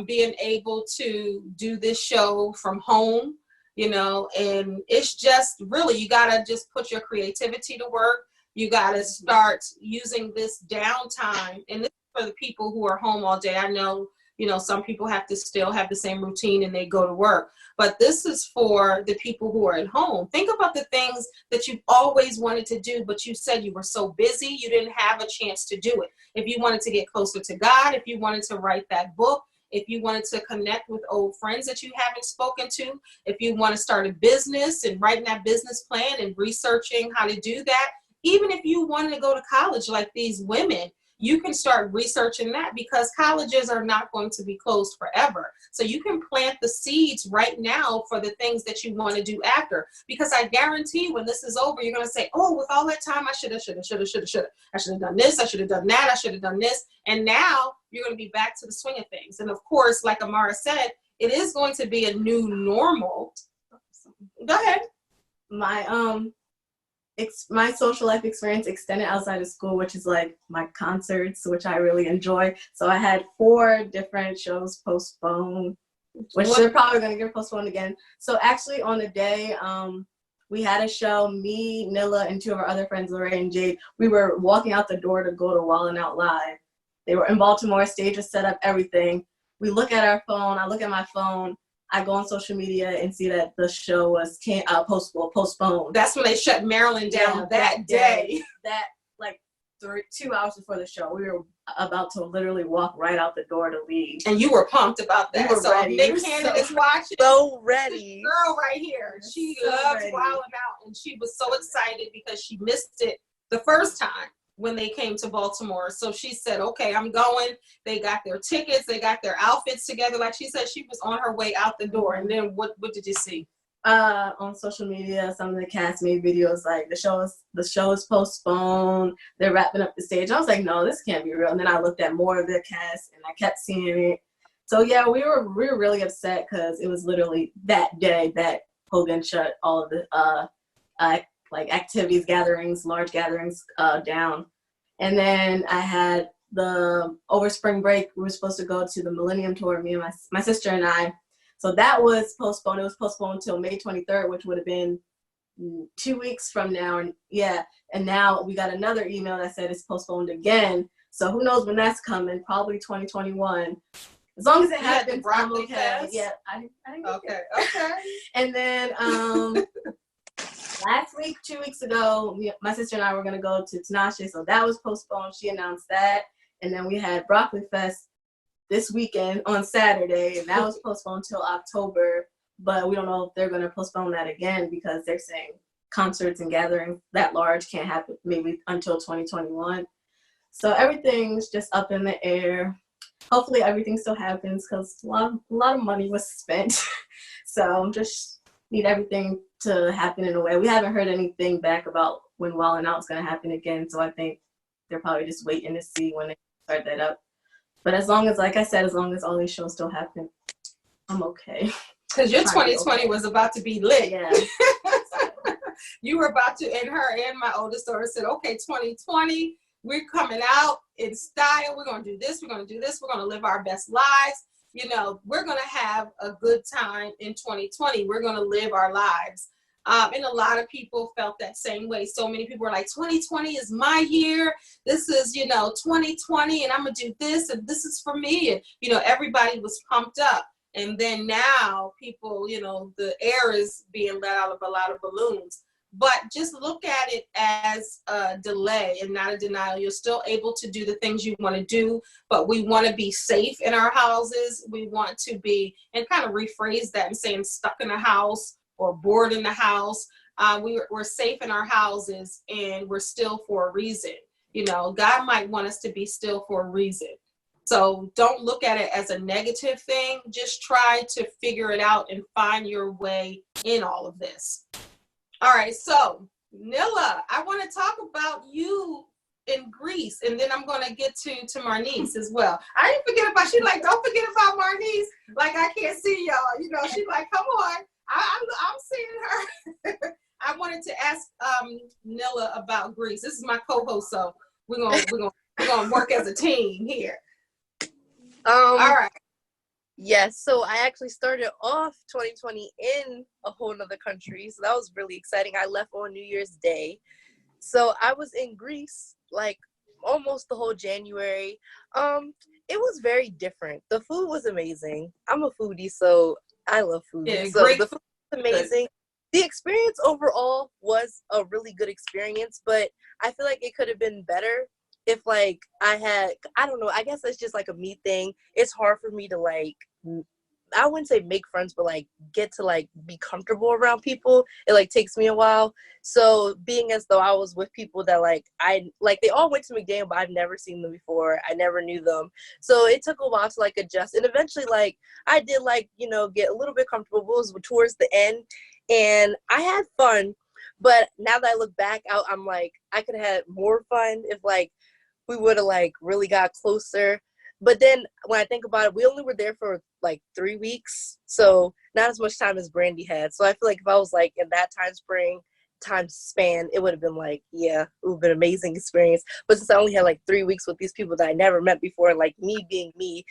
being able to do this show from home, you know, and it's just really, you gotta just put your creativity to work. You gotta start using this downtime, and this is for the people who are home all day. I know, you know, some people have to still have the same routine and they go to work, but this is for the people who are at home. Think about the things that you've always wanted to do, but you said you were so busy, you didn't have a chance to do it. If you wanted to get closer to God, if you wanted to write that book, if you wanted to connect with old friends that you haven't spoken to, if you want to start a business and writing that business plan and researching how to do that, even if you wanted to go to college like these women, you can start researching that, because colleges are not going to be closed forever. So you can plant the seeds right now for the things that you want to do after, because I guarantee when this is over, you're going to say, oh, with all that time, I should have done this. I should have done that. I should have done this. And now you're going to be back to the swing of things. And of course, like Amara said, it is going to be a new normal. Go ahead. My social life experience extended outside of school, which is like my concerts, which I really enjoy. So I had 4 different shows postponed, which they're probably going to get postponed again. So actually on the day, we had a show, me, Nilla, and 2 of our other friends, Lorraine and Jade. We were walking out the door to go to Wallin' Out Live. They were in Baltimore, stage was set up, everything. We look at our phone, I look at my phone, I go on social media and see that the show was postponed. That's when they shut Maryland down that day. That like 2 hours before the show, we were about to literally walk right out the door to leave. And you were pumped about that. We were ready. Nick Cannon is watching. So ready. This girl right here. She loves Wildin' Out, and she was so excited because she missed it the first time when they came to Baltimore. So she said, okay, I'm going. They got their tickets, they got their outfits together. Like she said, she was on her way out the door. And then what did you see? On social media, some of the cast made videos like the show is postponed, they're wrapping up the stage. I was like, no, this can't be real. And then I looked at more of the cast and I kept seeing it. So yeah, we were really upset because it was literally that day that Hogan shut all of the like activities, gatherings, large gatherings down. And then I had over spring break, we were supposed to go to the Millennium Tour, me and my sister and I. So that was postponed. It was postponed until May 23rd, which would have been 2 weeks from now. And yeah, and now we got another email that said it's postponed again. So who knows when that's coming? Probably 2021. As long as it happens, I'm okay. Yeah, I didn't okay. And then last week, 2 weeks ago, my sister and I were going to go to Tinashe, so that was postponed. She announced that. And then we had Broccoli Fest this weekend on Saturday, and that was postponed till October. But we don't know if they're going to postpone that again because they're saying concerts and gatherings that large can't happen maybe until 2021. So everything's just up in the air. Hopefully everything still happens because a lot of money was spent. So just need everything to happen in a way. We haven't heard anything back about when Wildin' Out is going to happen again. So I think they're probably just waiting to see when they start that up. But as long as, like I said, as long as all these shows still happen, I'm okay. Because your 2020 was about to be lit. Yeah. You were about to, and her and my oldest daughter said, okay, 2020, we're coming out in style. We're going to do this. We're going to do this. We're going to live our best lives. you know, we're going to have a good time in 2020. We're going to live our lives. And a lot of people felt that same way. So many people were like, 2020 is my year. This is, you know, 2020, and I'm going to do this, and this is for me. And, you know, everybody was pumped up. And then now people, you know, the air is being let out of a lot of balloons. But just look at it as a delay and not a denial. You're still able to do the things you want to do, but we want to be safe in our houses. We want to be, and kind of rephrase that and saying stuck in a house or bored in the house. We're safe in our houses, and we're still for a reason. You know, God might want us to be still for a reason. So don't look at it as a negative thing. Just try to figure it out and find your way in all of this. All right, so Nilla, I want to talk about you in Greece, and then I'm going to get to Marnice as well. I didn't forget about, she like, don't forget about Marnice. Like, I can't see y'all, you know, she's like, come on, I'm seeing her. I wanted to ask Nilla about Greece. This is my co-host, so we're gonna work as a team here. All right. Yes, so I actually started off 2020 in a whole nother country, so that was really exciting. I left on New Year's Day. So I was in Greece like almost the whole January. It was very different. The food was amazing. I'm a foodie, so I love food. Yeah, so great the food was amazing. The experience overall was a really good experience, but I feel like it could have been better if like I don't know, I guess it's just like a me thing. It's hard for me to like, I wouldn't say make friends, but like get to like be comfortable around people. It like takes me a while. So being as though I was with people that like, they all went to McDaniel, but I've never seen them before. I never knew them. So it took a while to like adjust. And eventually like I did like, you know, get a little bit comfortable. It was towards the end and I had fun. But now that I look back out, I'm like, I could have had more fun if like we would have like really got closer. But then when I think about it, we only were there for like 3 weeks. So not as much time as Brandy had. So I feel like if I was like in that time span, it would have been like, yeah, it would have been an amazing experience. But since I only had like 3 weeks with these people that I never met before, like me being me,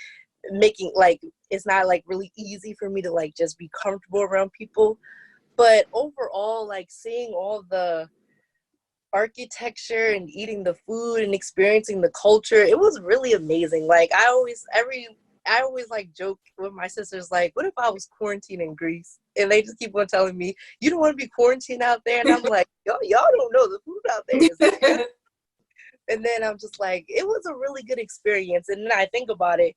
making like, it's not like really easy for me to like just be comfortable around people. But overall, like seeing all the architecture and eating the food and experiencing the culture, it was really amazing. Like I always like joke with my sisters, like, what if I was quarantined in Greece? And they just keep on telling me, you don't want to be quarantined out there. And I'm like, y'all don't know the food out there is good. And then I'm just like, it was a really good experience. And then I think about it,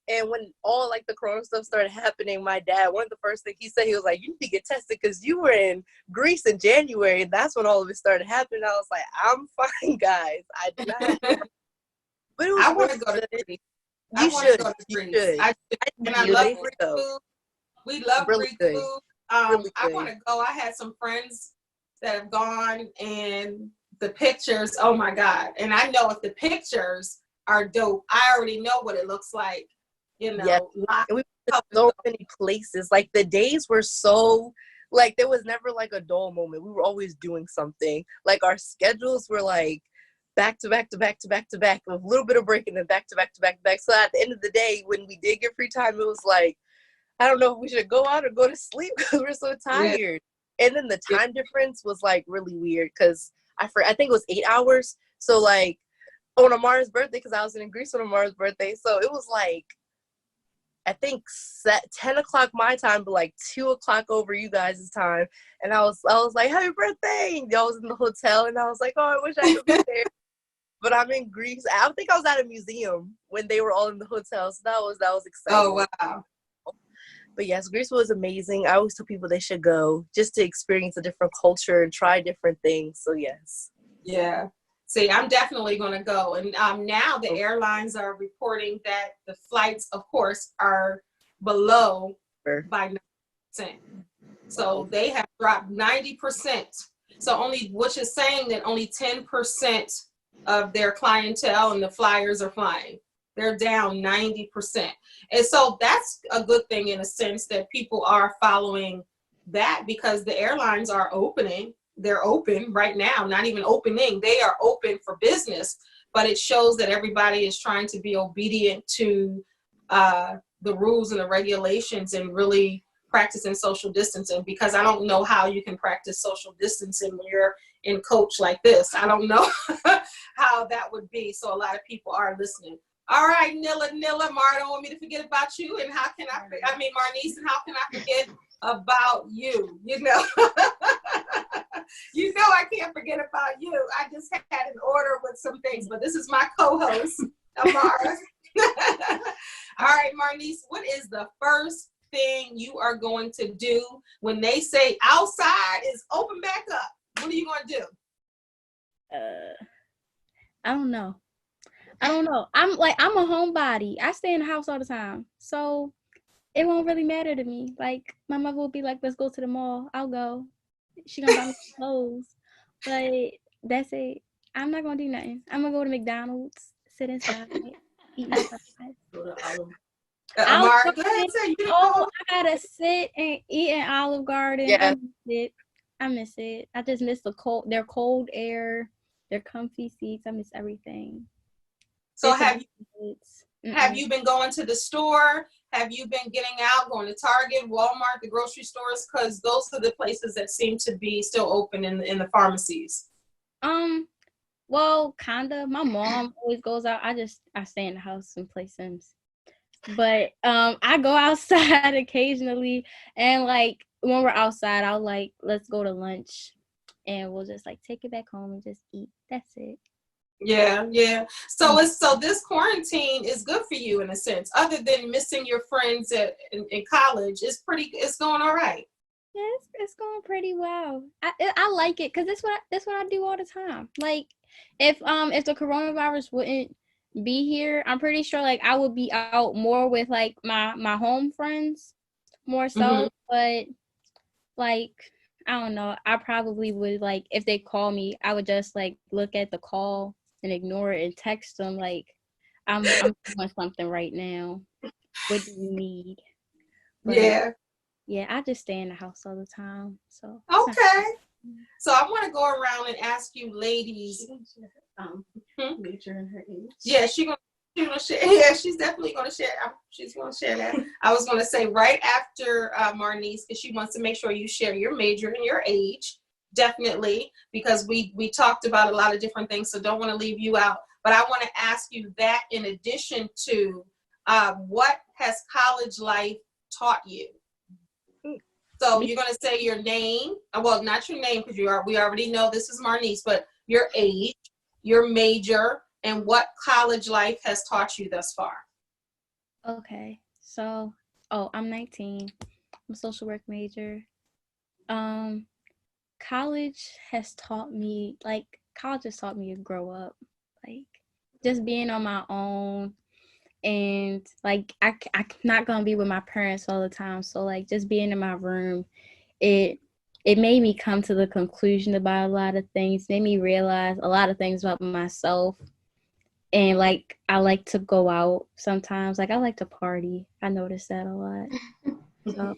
and when all like the corona stuff started happening, my dad, one of the first things he said, he was like, you need to get tested because you were in Greece in January, and that's when all of it started happening. I was like, I'm fine, guys. I did not have but it was I want to go to Greece. You should. I love Greek food. We love really Greek good. food. Really I good. want to go. I had some friends that have gone, and the pictures, oh my God. And I know if the pictures are dope, I already know what it looks like. You know, yes. And we went to so many places. Like the days were so, like there was never like a dull moment. We were always doing something. Like our schedules were like back to back to back to back to back with a little bit of break and then back to back to back to back. So at the end of the day, when we did get free time, it was like, I don't know if we should go out or go to sleep because we're so tired. Yeah. And then the time difference was like really weird because I think it was 8 hours. So like on Amara's birthday, because I was in Greece on Amara's birthday. So it was like, I think 10 o'clock my time, but like 2 o'clock over you guys' time. And I was like, happy birthday. And y'all was in the hotel and I was like, oh, I wish I could be there. But I'm in Greece. I think I was at a museum when they were all in the hotel. So that was exciting. Oh, wow. But yes, Greece was amazing. I always tell people they should go just to experience a different culture and try different things. So yes. Yeah. See, I'm definitely going to go. And now the airlines are reporting that the flights, of course, are below by 90%. So they have dropped 90%. So which is saying that only 10% of their clientele and the flyers are flying. They're down 90%. And so that's a good thing in a sense that people are following that because the airlines are opening. They're open right now, not even opening. They are open for business, but it shows that everybody is trying to be obedient to the rules and the regulations and really practicing social distancing, because I don't know how you can practice social distancing when you're in coach like this. I don't know how that would be. So a lot of people are listening. All right, Nilla, Mara don't want me to forget about you. And how can Marnice, and how can I forget about you? You know, you know I can't forget about you. I just had an order with some things, but this is my co-host, Amara. All right, Marnice, what is the first thing you are going to do when they say outside is open back up? What are you going to do? I don't know. I'm a homebody. I stay in the house all the time. So it won't really matter to me. Like, my mother will be like, let's go to the mall. I'll go. She gonna buy me clothes. But that's it. I'm not gonna do nothing. I'm gonna go to McDonald's, sit inside, eat my fries. Amara, go ahead, say you I gotta sit and eat in Olive Garden. Yeah. I miss it. I just miss their cold air, their comfy seats. I miss everything. So have you been going to the store? Have you been getting out, going to Target, Walmart, the grocery stores? Because those are the places that seem to be still open in the pharmacies. Well, kinda. My mom always goes out. I stay in the house and play Sims. But I go outside occasionally, and like when we're outside, I'll like, let's go to lunch, and we'll just like take it back home and just eat. That's it. Yeah. So this quarantine is good for you in a sense, other than missing your friends in college. It's going all right. Yeah, it's going pretty well. I like it because that's what I do all the time. Like, if the coronavirus wouldn't be here, I'm pretty sure like I would be out more with like my home friends more so. Mm-hmm. But like, I don't know, I probably would, like, if they call me, I would just like look at the call and ignore it and text them like, I'm doing something right now. What do you need? But, yeah, I just stay in the house all the time. So okay. So I want to go around and ask you ladies. Nature and her age. Yeah, she's gonna share. Yeah, she's definitely gonna share. She's gonna share that. I was gonna say right after Marnice, because she wants to make sure you share your major and your age, definitely, because we talked about a lot of different things, so don't want to leave you out. But I want to ask you that in addition to what has college life taught you? So you're gonna say your name. Well, not your name, because we already know this is Marnice, but your age, your major, and what college life has taught you thus far. Okay, so I'm 19. I'm a social work major. College has taught me to grow up, like just being on my own, and like I'm not gonna be with my parents all the time, so like just being in my room, it made me come to the conclusion about a lot of things, made me realize a lot of things about myself. And like I like to go out sometimes, like I like to party. I noticed that a lot. So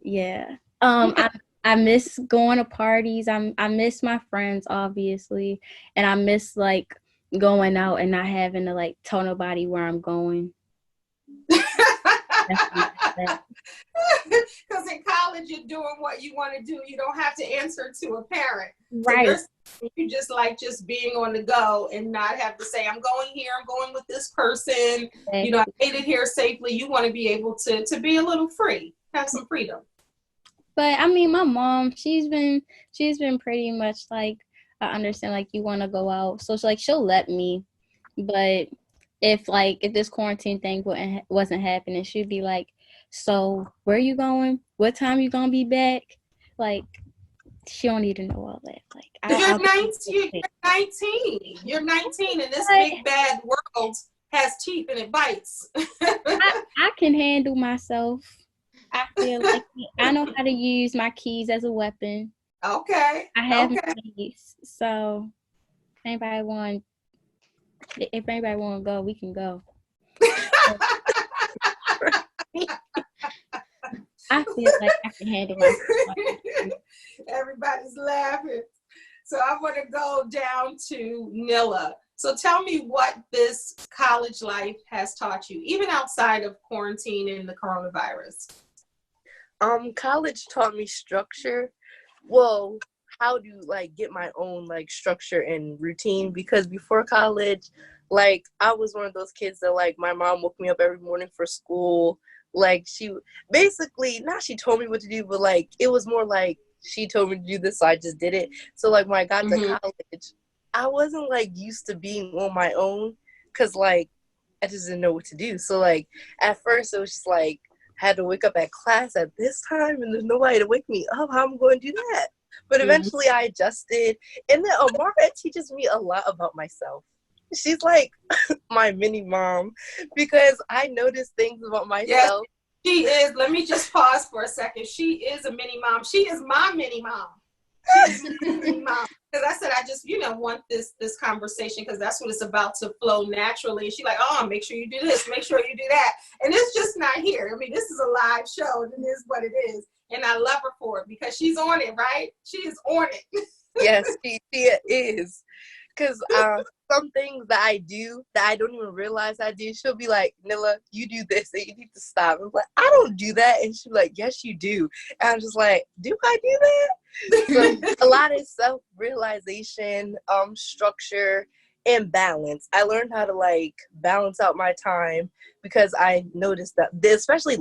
yeah. I miss going to parties. I miss my friends, obviously, and I miss like going out and not having to like tell nobody where I'm going. Because in college you're doing what you want to do. You don't have to answer to a parent. Right. So you just like just being on the go and not have to say, I'm going here, I'm going with this person. Exactly. You know, I made it here safely. You want to be able to be a little free, have some freedom. But I mean, my mom, she's been pretty much like, I understand, like, you want to go out, so she'll let me. But if this quarantine thing wasn't happening, she'd be like, so where you going? What time you gonna be back? Like, she don't need to know all that. Like, you're 19. You're 19, and this big bad world has teeth and it bites. I can handle myself. I feel like I know how to use my keys as a weapon. Okay. I have my keys. So if anybody want to go, we can go. I feel like I can handle myself. Everybody's laughing. So I want to go down to Nilla. So tell me what this college life has taught you, even outside of quarantine and the coronavirus. College taught me structure. Well, how to like get my own like structure and routine, because before college, like I was one of those kids that like my mom woke me up every morning for school. Like she basically, not she told me what to do, but like it was more like she told me to do this, so I just did it. So like when I got to college, I wasn't like used to being on my own, because like I just didn't know what to do. So like at first it was just like I had to wake up at class at this time and there's nobody to wake me up. How am I going to do that? But eventually I adjusted. And then Amara teaches me a lot about myself. She's like my mini mom, because I notice things about myself. Yes, she is. Let me just pause for a second. She is a mini mom. She is my mini mom. She is my mini mom. Because I said, I just, want this conversation, because that's what it's about, to flow naturally. And she's like, oh, make sure you do this, make sure you do that. And it's just not here. I mean, this is a live show, and it is what it is. And I love her for it, because she's on it, right? She is on it. Yes, she is. Because some things that I do that I don't even realize I do, she'll be like, Nilla, you do this and you need to stop. I'm like, I don't do that. And she'll be like, yes, you do. And I'm just like, do I do that? So a lot of self-realization, structure, and balance. I learned how to like balance out my time, because I noticed that especially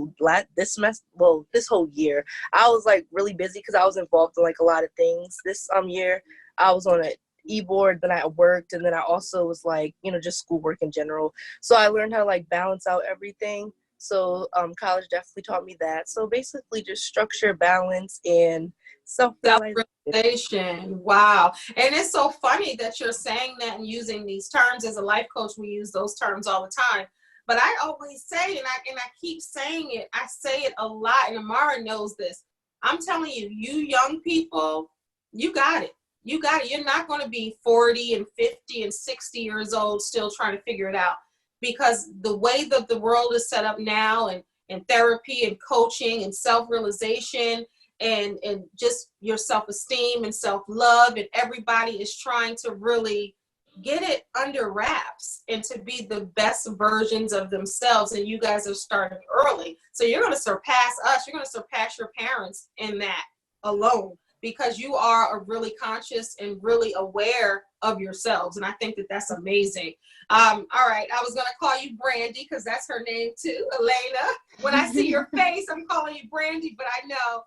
this semester, well, this whole year, I was like really busy because I was involved in like a lot of things. This year, I was on a e-board, then I worked, and then I also was like, just schoolwork in general. So I learned how to like balance out everything. So college definitely taught me that. So basically just structure, balance, and self-realization. Wow. And it's so funny that you're saying that and using these terms. As a life coach, we use those terms all the time. But I always say, and I keep saying it, I say it a lot, and Amara knows this. I'm telling you, you young people, you got it. You got it. You're not going to be 40 and 50 and 60 years old still trying to figure it out, because the way that the world is set up now, and therapy and coaching and self-realization and just your self-esteem and self-love, and everybody is trying to really get it under wraps and to be the best versions of themselves. And you guys have started early. So you're going to surpass us. You're going to surpass your parents in that alone, because you are a really conscious and really aware of yourselves. And I think that that's amazing. All right. I was going to call you Brandy, because that's her name too, Alaina. When I see your face, I'm calling you Brandy, but I know.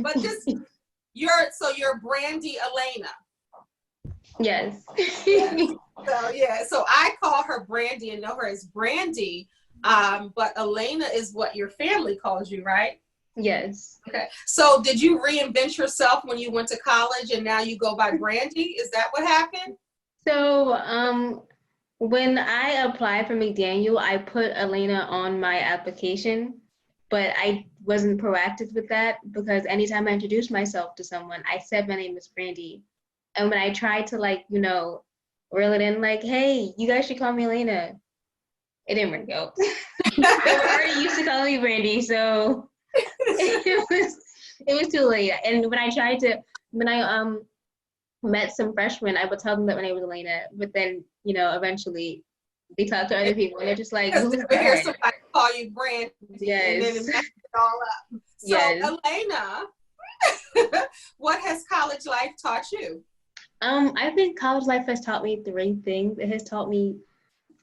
But just, you're Brandy Alaina. Yes. So I call her Brandy and know her as Brandy. But Alaina is what your family calls you, right? Yes. Okay. So did you reinvent yourself when you went to college and now you go by Brandy? Is that what happened? So when I applied for McDaniel, I put Alaina on my application, but I wasn't proactive with that, because anytime I introduced myself to someone, I said my name is Brandy. And when I tried to reel it in, like, hey, you guys should call me Alaina, it didn't work out. They were already used to calling me Brandy, so it was too late. And when I met some freshmen, I would tell them that my name was Alaina, but then eventually they talk to other people and they're just like, who's they hear somebody call you Brandy, yes, and then it messes it all up. So yes. Alaina, what has college life taught you? I think college life has taught me 3 things. It has taught me,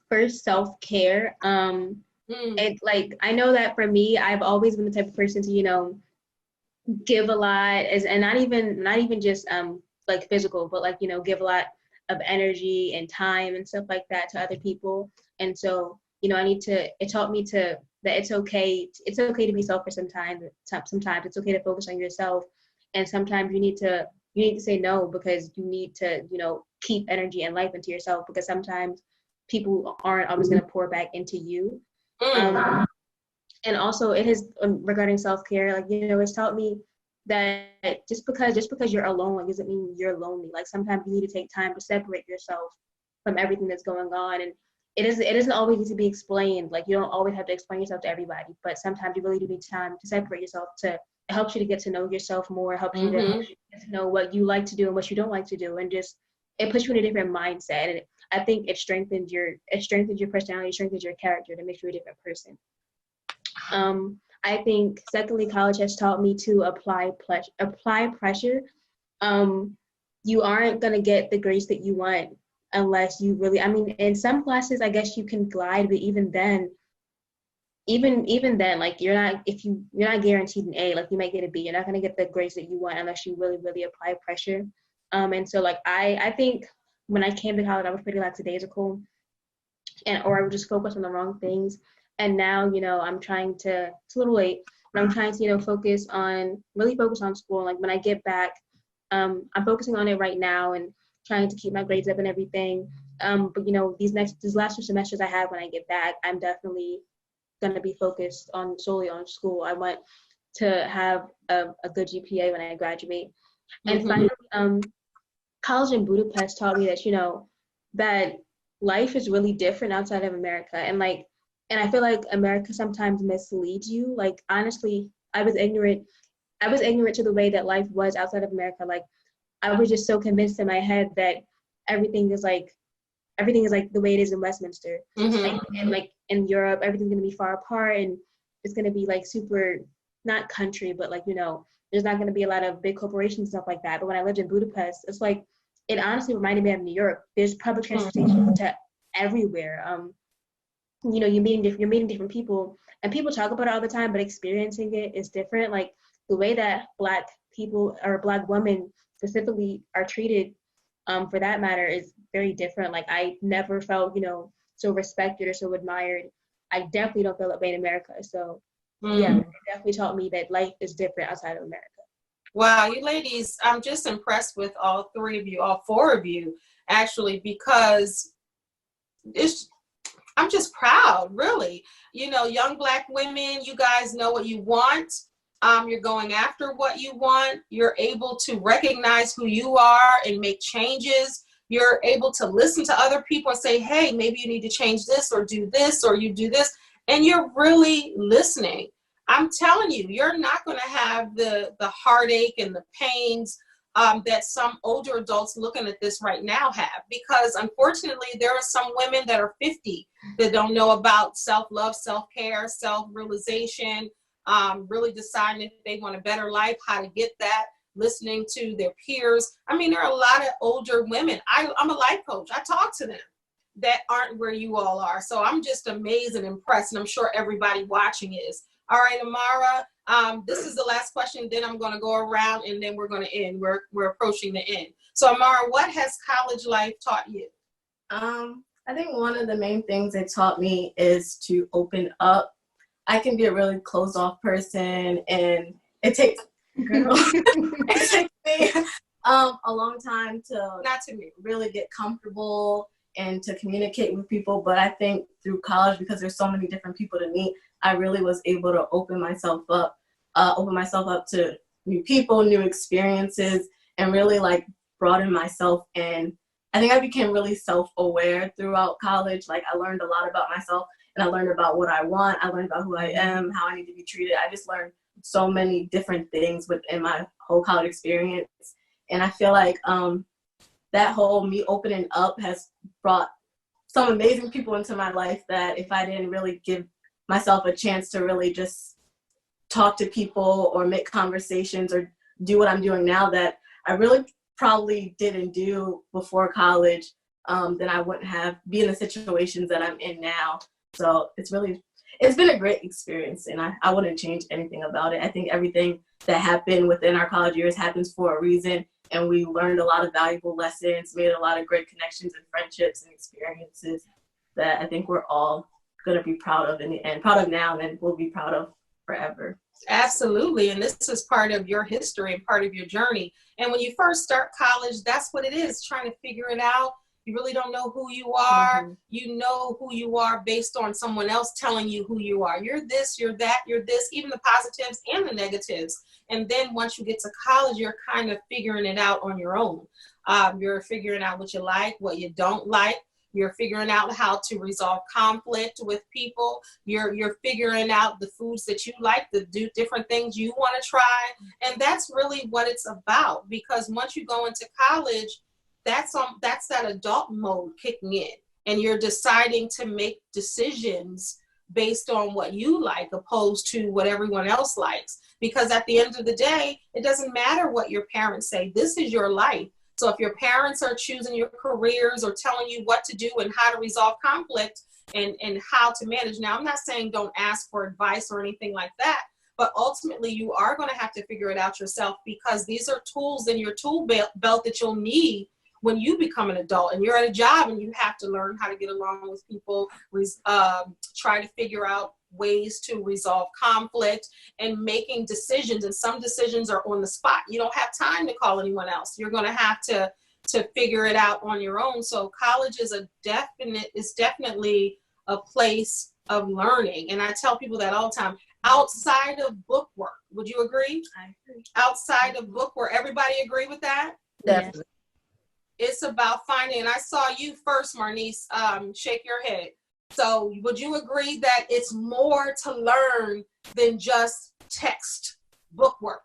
first, self-care. It I know that for me, I've always been the type of person to give a lot, and not even just physical, but give a lot of energy and time and stuff like that to other people. And so it taught me that it's okay to be selfish sometimes it's okay to focus on yourself, and sometimes you need to say no, because you need to keep energy and life into yourself, because sometimes people aren't always going to pour back into you. And also it has, regarding self-care, it's taught me that just because you're alone doesn't mean you're lonely. Sometimes you need to take time to separate yourself from everything that's going on, and it doesn't always need to be explained. You don't always have to explain yourself to everybody, but sometimes you really do need time to separate yourself. It helps you to get to know yourself more, helps you to get to know what you like to do and what you don't like to do, and just it puts you in a different mindset, and I think it strengthens your personality, strengthens your character to make you a different person. I think secondly, college has taught me to apply pressure. You aren't gonna get the grades that you want unless you really, I mean, in some classes I guess you can glide, but even then, like you're not guaranteed an A. Like you might get a B. You're not gonna get the grades that you want unless you really, really apply pressure. And so like I think when I came to college, I was pretty lackadaisical, or I would just focus on the wrong things. And now, I'm trying to, it's a little late, but I'm trying to, really focus on school. Like when I get back, I'm focusing on it right now and trying to keep my grades up and everything. But these last 2 semesters I have when I get back, I'm definitely going to be focused solely on school. I want to have a good GPA when I graduate. And finally, college in Budapest taught me that, that life is really different outside of America. And I feel like America sometimes misleads you. Like, honestly, I was ignorant to the way that life was outside of America. Like, I was just so convinced in my head that everything is like the way it is in Westminster. And like in Europe, everything's going to be far apart, and it's going to be like super, not country, but like, there's not going to be a lot of big corporations and stuff like that. But when I lived in Budapest, it's like, it honestly reminded me of New York. There's public transportation to everywhere. You're meeting different people, and people talk about it all the time, but experiencing it is different. Like the way that Black people or Black women specifically are treated, for that matter, is very different. Like I never felt, so respected or so admired. I definitely don't feel that way in America. So yeah, it definitely taught me that life is different outside of America. Wow, you ladies, I'm just impressed with all 4 of you, actually, because I'm just proud, really. Young Black women, you guys know what you want. You're going after what you want. You're able to recognize who you are and make changes. You're able to listen to other people and say, hey, maybe you need to change this or do this, or you do this. And you're really listening. I'm telling you, you're not going to have the heartache and the pains that some older adults looking at this right now have, because unfortunately there are some women that are 50 that don't know about self-love, self-care, self-realization, really deciding if they want a better life, how to get that, listening to their peers. I mean, there are a lot of older women. I'm a life coach. I talk to them that aren't where you all are. So I'm just amazed and impressed, and I'm sure everybody watching is. All right, Amara, this is the last question, then I'm going to go around and then we're going to end. We're approaching the end. So Amara, what has college life taught you? I think one of the main things it taught me is to open up. I can be a really closed off person, and it takes me a long time to really get comfortable and to communicate with people. But I think through college, because there's so many different people to meet, I really was able to open myself up to new people, new experiences, and really like broaden myself. And I think I became really self-aware throughout college. Like I learned a lot about myself, and I learned about what I want. I learned about who I am, how I need to be treated. I just learned so many different things within my whole college experience. And I feel like that whole me opening up has brought some amazing people into my life that if I didn't really give myself a chance to really just talk to people or make conversations or do what I'm doing now that I really probably didn't do before college, then I wouldn't have been in the situations that I'm in now. So it's been a great experience, and I wouldn't change anything about it. I think everything that happened within our college years happens for a reason, and we learned a lot of valuable lessons, made a lot of great connections and friendships and experiences that I think we're all going to be proud of in the end, proud of now, and we'll be proud of forever. Absolutely. And this is part of your history and part of your journey. And when you first start college, that's what it is, trying to figure it out. You really don't know who you are. Mm-hmm. You know who you are based on someone else telling you who you are. You're this, you're that, you're this, even the positives and the negatives. And then once you get to college, you're kind of figuring it out on your own. You're figuring out what you like, what you don't like. You're figuring out how to resolve conflict with people. You're figuring out the foods that you like, the different things you want to try. And that's really what it's about, because once you go into college, that's that adult mode kicking in, and you're deciding to make decisions based on what you like opposed to what everyone else likes. Because at the end of the day, it doesn't matter what your parents say. This is your life. So if your parents are choosing your careers or telling you what to do and how to resolve conflict and how to manage. Now, I'm not saying don't ask for advice or anything like that, but ultimately you are going to have to figure it out yourself, because these are tools in your tool belt that you'll need when you become an adult and you're at a job and you have to learn how to get along with people, try to figure out ways to resolve conflict and making decisions. And some decisions are on the spot. You don't have time to call anyone else. You're going to have to figure it out on your own. So college is definitely a place of learning. And I tell people that all the time. Outside of book work, would you agree? I agree. Outside of book work, everybody agree with that? Definitely. It's about finding, and I saw you first, Marnice, shake your head. So would you agree that it's more to learn than just text book work?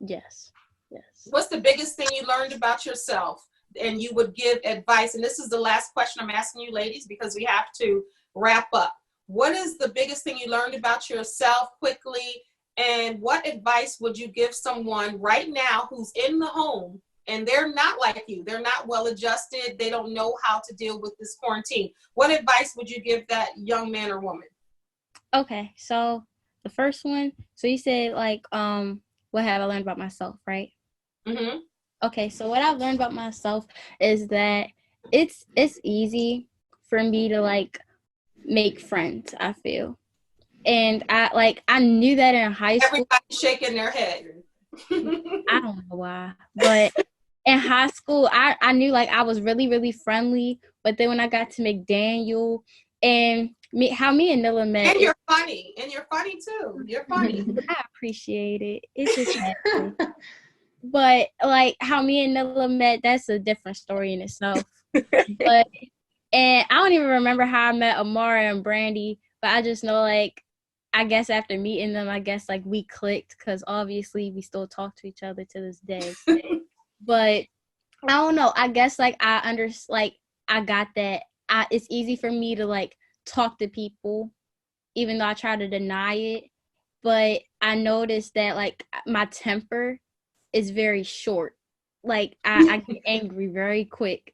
Yes. Yes. What's the biggest thing you learned about yourself and you would give advice? And this is the last question I'm asking you ladies, because we have to wrap up. What is the biggest thing you learned about yourself quickly? And what advice would you give someone right now who's in the home and they're not like you? They're not well adjusted. They don't know how to deal with this quarantine. What advice would you give that young man or woman? Okay, so the first one, so you said like, what have I learned about myself, right? Mm-hmm. Okay, so what I've learned about myself is that it's easy for me to like make friends, I feel. And I knew that in high school. Everybody's shaking their head. I don't know why, but in high school, I knew like I was really, really friendly. But then when I got to McDaniel and me and Nilla met. And you're funny. And you're funny too. You're funny. I appreciate it. It's just happened. But like how me and Nilla met, that's a different story in itself. And I don't even remember how I met Amara and Brandy, but I just know like, I guess after meeting them, I guess like we clicked, because obviously we still talk to each other to this day. But I don't know. I guess like I got that. It's easy for me to like talk to people, even though I try to deny it. But I noticed that like my temper is very short. Like I get angry very quick.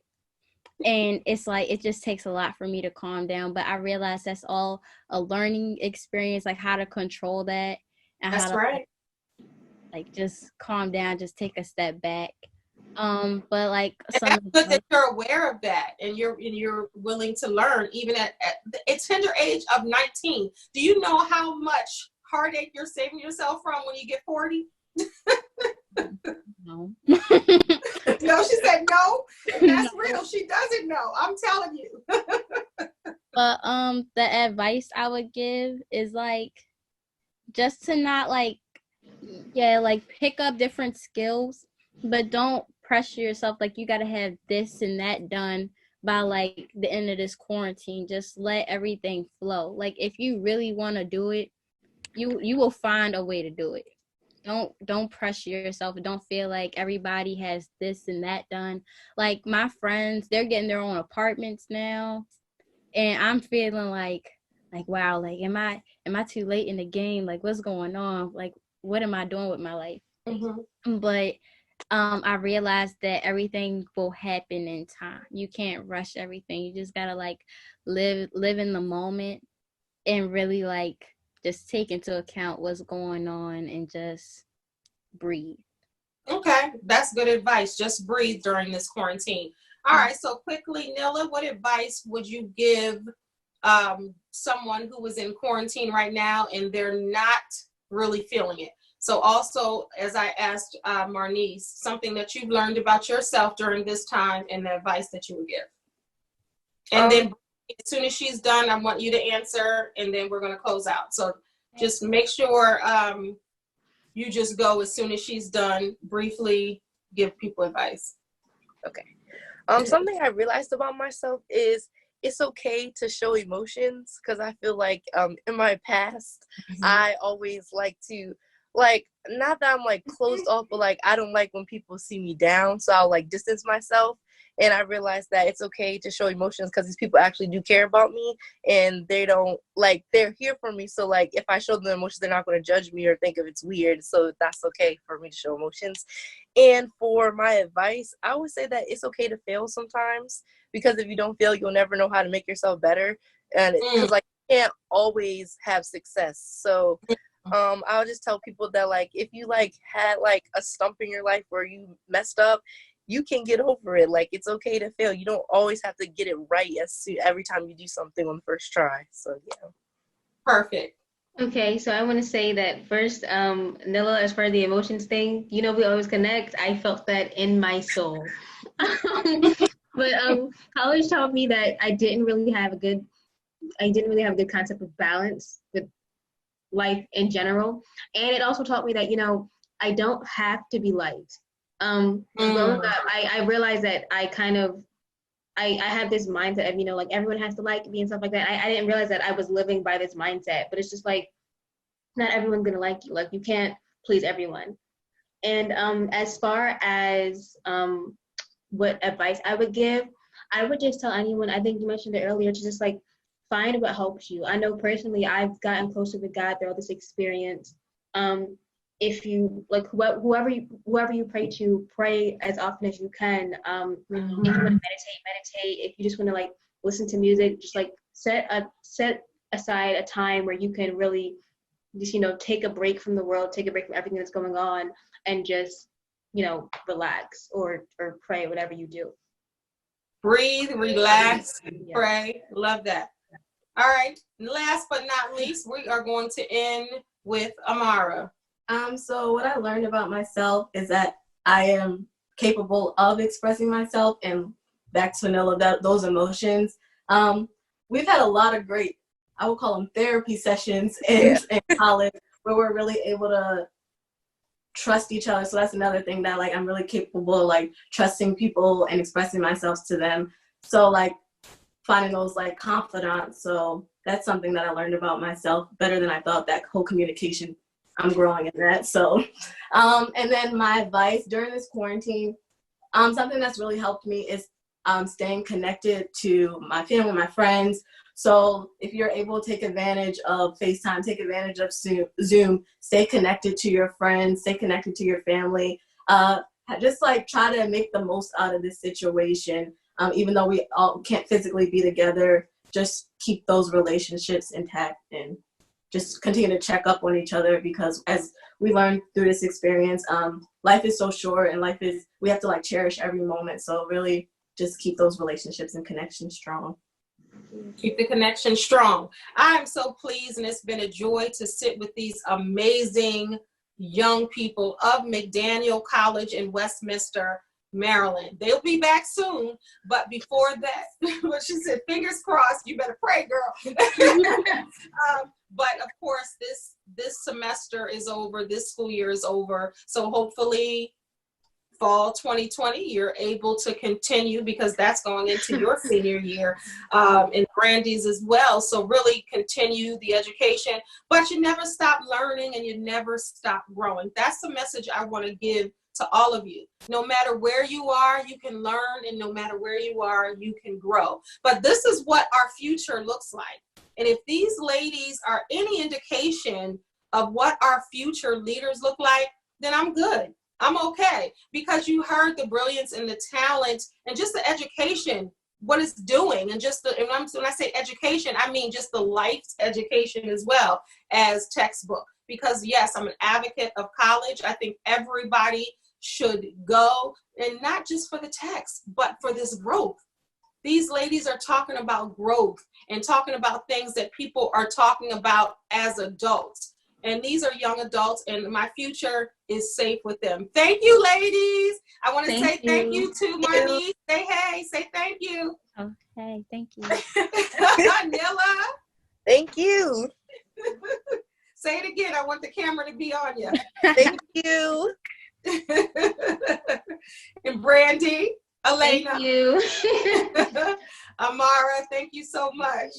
And it's like, it just takes a lot for me to calm down. But I realize that's all a learning experience, like how to control that. And That's how to right. like just calm down, just take a step back. But like And some that's good that you're aware of that and you're willing to learn even at the tender age of 19. Do you know how much heartache you're saving yourself from when you get 40? No. No, she said no. That's real. She doesn't know. I'm telling you. But the advice I would give is like just to not like pick up different skills, but don't pressure yourself like you gotta have this and that done by like the end of this quarantine. Just let everything flow. Like if you really want to do it, you will find a way to do it. Don't pressure yourself. Don't feel like everybody has this and that done. Like my friends, they're getting their own apartments now, and I'm feeling like wow, like am I too late in the game? Like what's going on? Like what am I doing with my life? Mm-hmm. But I realized that everything will happen in time. You can't rush everything. You just gotta like live in the moment and really like just take into account what's going on and just breathe. Okay, that's good advice. Just breathe during this quarantine. All right, so quickly, Nilla, what advice would you give someone who is in quarantine right now and they're not really feeling it? So also, as I asked Marnice, something that you've learned about yourself during this time and the advice that you would give. And then as soon as she's done, I want you to answer, and then we're going to close out. So just make sure you just go as soon as she's done, briefly give people advice. Okay. Something I realized about myself is it's okay to show emotions, because I feel like in my past, I always like to, like, not that I'm like closed off, but like I don't like when people see me down, so I'll like distance myself. And I realized that it's okay to show emotions because these people actually do care about me, and they don't, like, they're here for me. So, like, if I show them emotions, they're not going to judge me or think if it's weird. So that's okay for me to show emotions. And for my advice, I would say that it's okay to fail sometimes, because if you don't fail, you'll never know how to make yourself better. And because, like, you can't always have success. So I'll just tell people that, like, if you, like, had, like, a stump in your life where you messed up, you can get over it. Like, it's okay to fail. You don't always have to get it right every time you do something on the first try. So, yeah. Perfect. Okay, so I want to say that first, Nilla, as far as the emotions thing, you know, we always connect. I felt that in my soul. But college taught me that I didn't really have a good concept of balance with life in general. And it also taught me that, you know, I don't have to be liked. Growing up, I realized that I had this mindset of, you know, like, everyone has to like me and stuff like that. I didn't realize that I was living by this mindset, but it's just like, not everyone's gonna like you. Like, you can't please everyone. And as far as what advice I would give, I would just tell anyone, I think you mentioned it earlier, to just, like, find what helps you. I know personally I've gotten closer with God through all this experience. If you, like, whoever you pray to, pray as often as you can. If you want to meditate. If you just want to, like, listen to music, just, like, set aside a time where you can really just, you know, take a break from the world, take a break from everything that's going on, and just, you know, relax or pray, whatever you do. Breathe, relax, pray. Love that. All right. Last but not least, we are going to end with Amara. So what I learned about myself is that I am capable of expressing myself, and back to Nilla, those emotions. We've had a lot of great, I would call them therapy sessions in college, where we're really able to trust each other. So that's another thing that, like, I'm really capable of, like, trusting people and expressing myself to them. So, like, finding those, like, confidants. So that's something that I learned about myself better than I thought, that whole communication. I'm growing in that. So, and then my advice during this quarantine, something that's really helped me is staying connected to my family, my friends. So if you're able to take advantage of FaceTime, take advantage of Zoom, stay connected to your friends, stay connected to your family. Just, like, try to make the most out of this situation. Even though we all can't physically be together, just keep those relationships intact and just continue to check up on each other, because as we learned through this experience, life is so short, and we have to, like, cherish every moment. So really just keep those relationships and connections strong. Keep the connection strong. I'm so pleased, and it's been a joy to sit with these amazing young people of McDaniel College in Westminster, Maryland. They'll be back soon, but before that, what she said, fingers crossed, you better pray, girl. But of course, this semester is over, this school year is over, so hopefully fall 2020 you're able to continue, because that's going into your senior year, and Brandy's as well. So really continue the education, but you never stop learning and you never stop growing. That's the message I want to give to all of you. No matter where you are, you can learn, and no matter where you are, you can grow. But this is what our future looks like. And if these ladies are any indication of what our future leaders look like, then I'm good. I'm okay, because you heard the brilliance and the talent and just the education, what it's doing, and just when I say education, I mean just the life's education as well as textbook. Because yes, I'm an advocate of college. I think everybody should go, and not just for the text, but for this growth. These ladies are talking about growth and talking about things that people are talking about as adults. And these are young adults, and my future is safe with them. Thank you, ladies. I want to say thank you to Marnice. Say hey, say thank you. Oh, hey, thank you. Nilla. Thank you. Say it again. I want the camera to be on you. Thank you. And Brandy, Alaina. Thank you. Amara, thank you so much.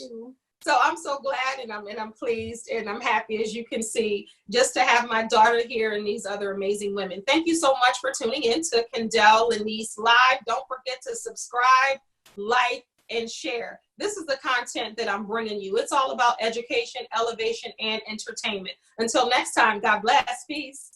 So I'm so glad, and I'm pleased, and I'm happy, as you can see, just to have my daughter here and these other amazing women. Thank you so much for tuning in to Kendell Lenice Live. Don't forget to subscribe, like, and share. This is the content that I'm bringing you. It's all about education, elevation, and entertainment. Until next time, God bless. Peace.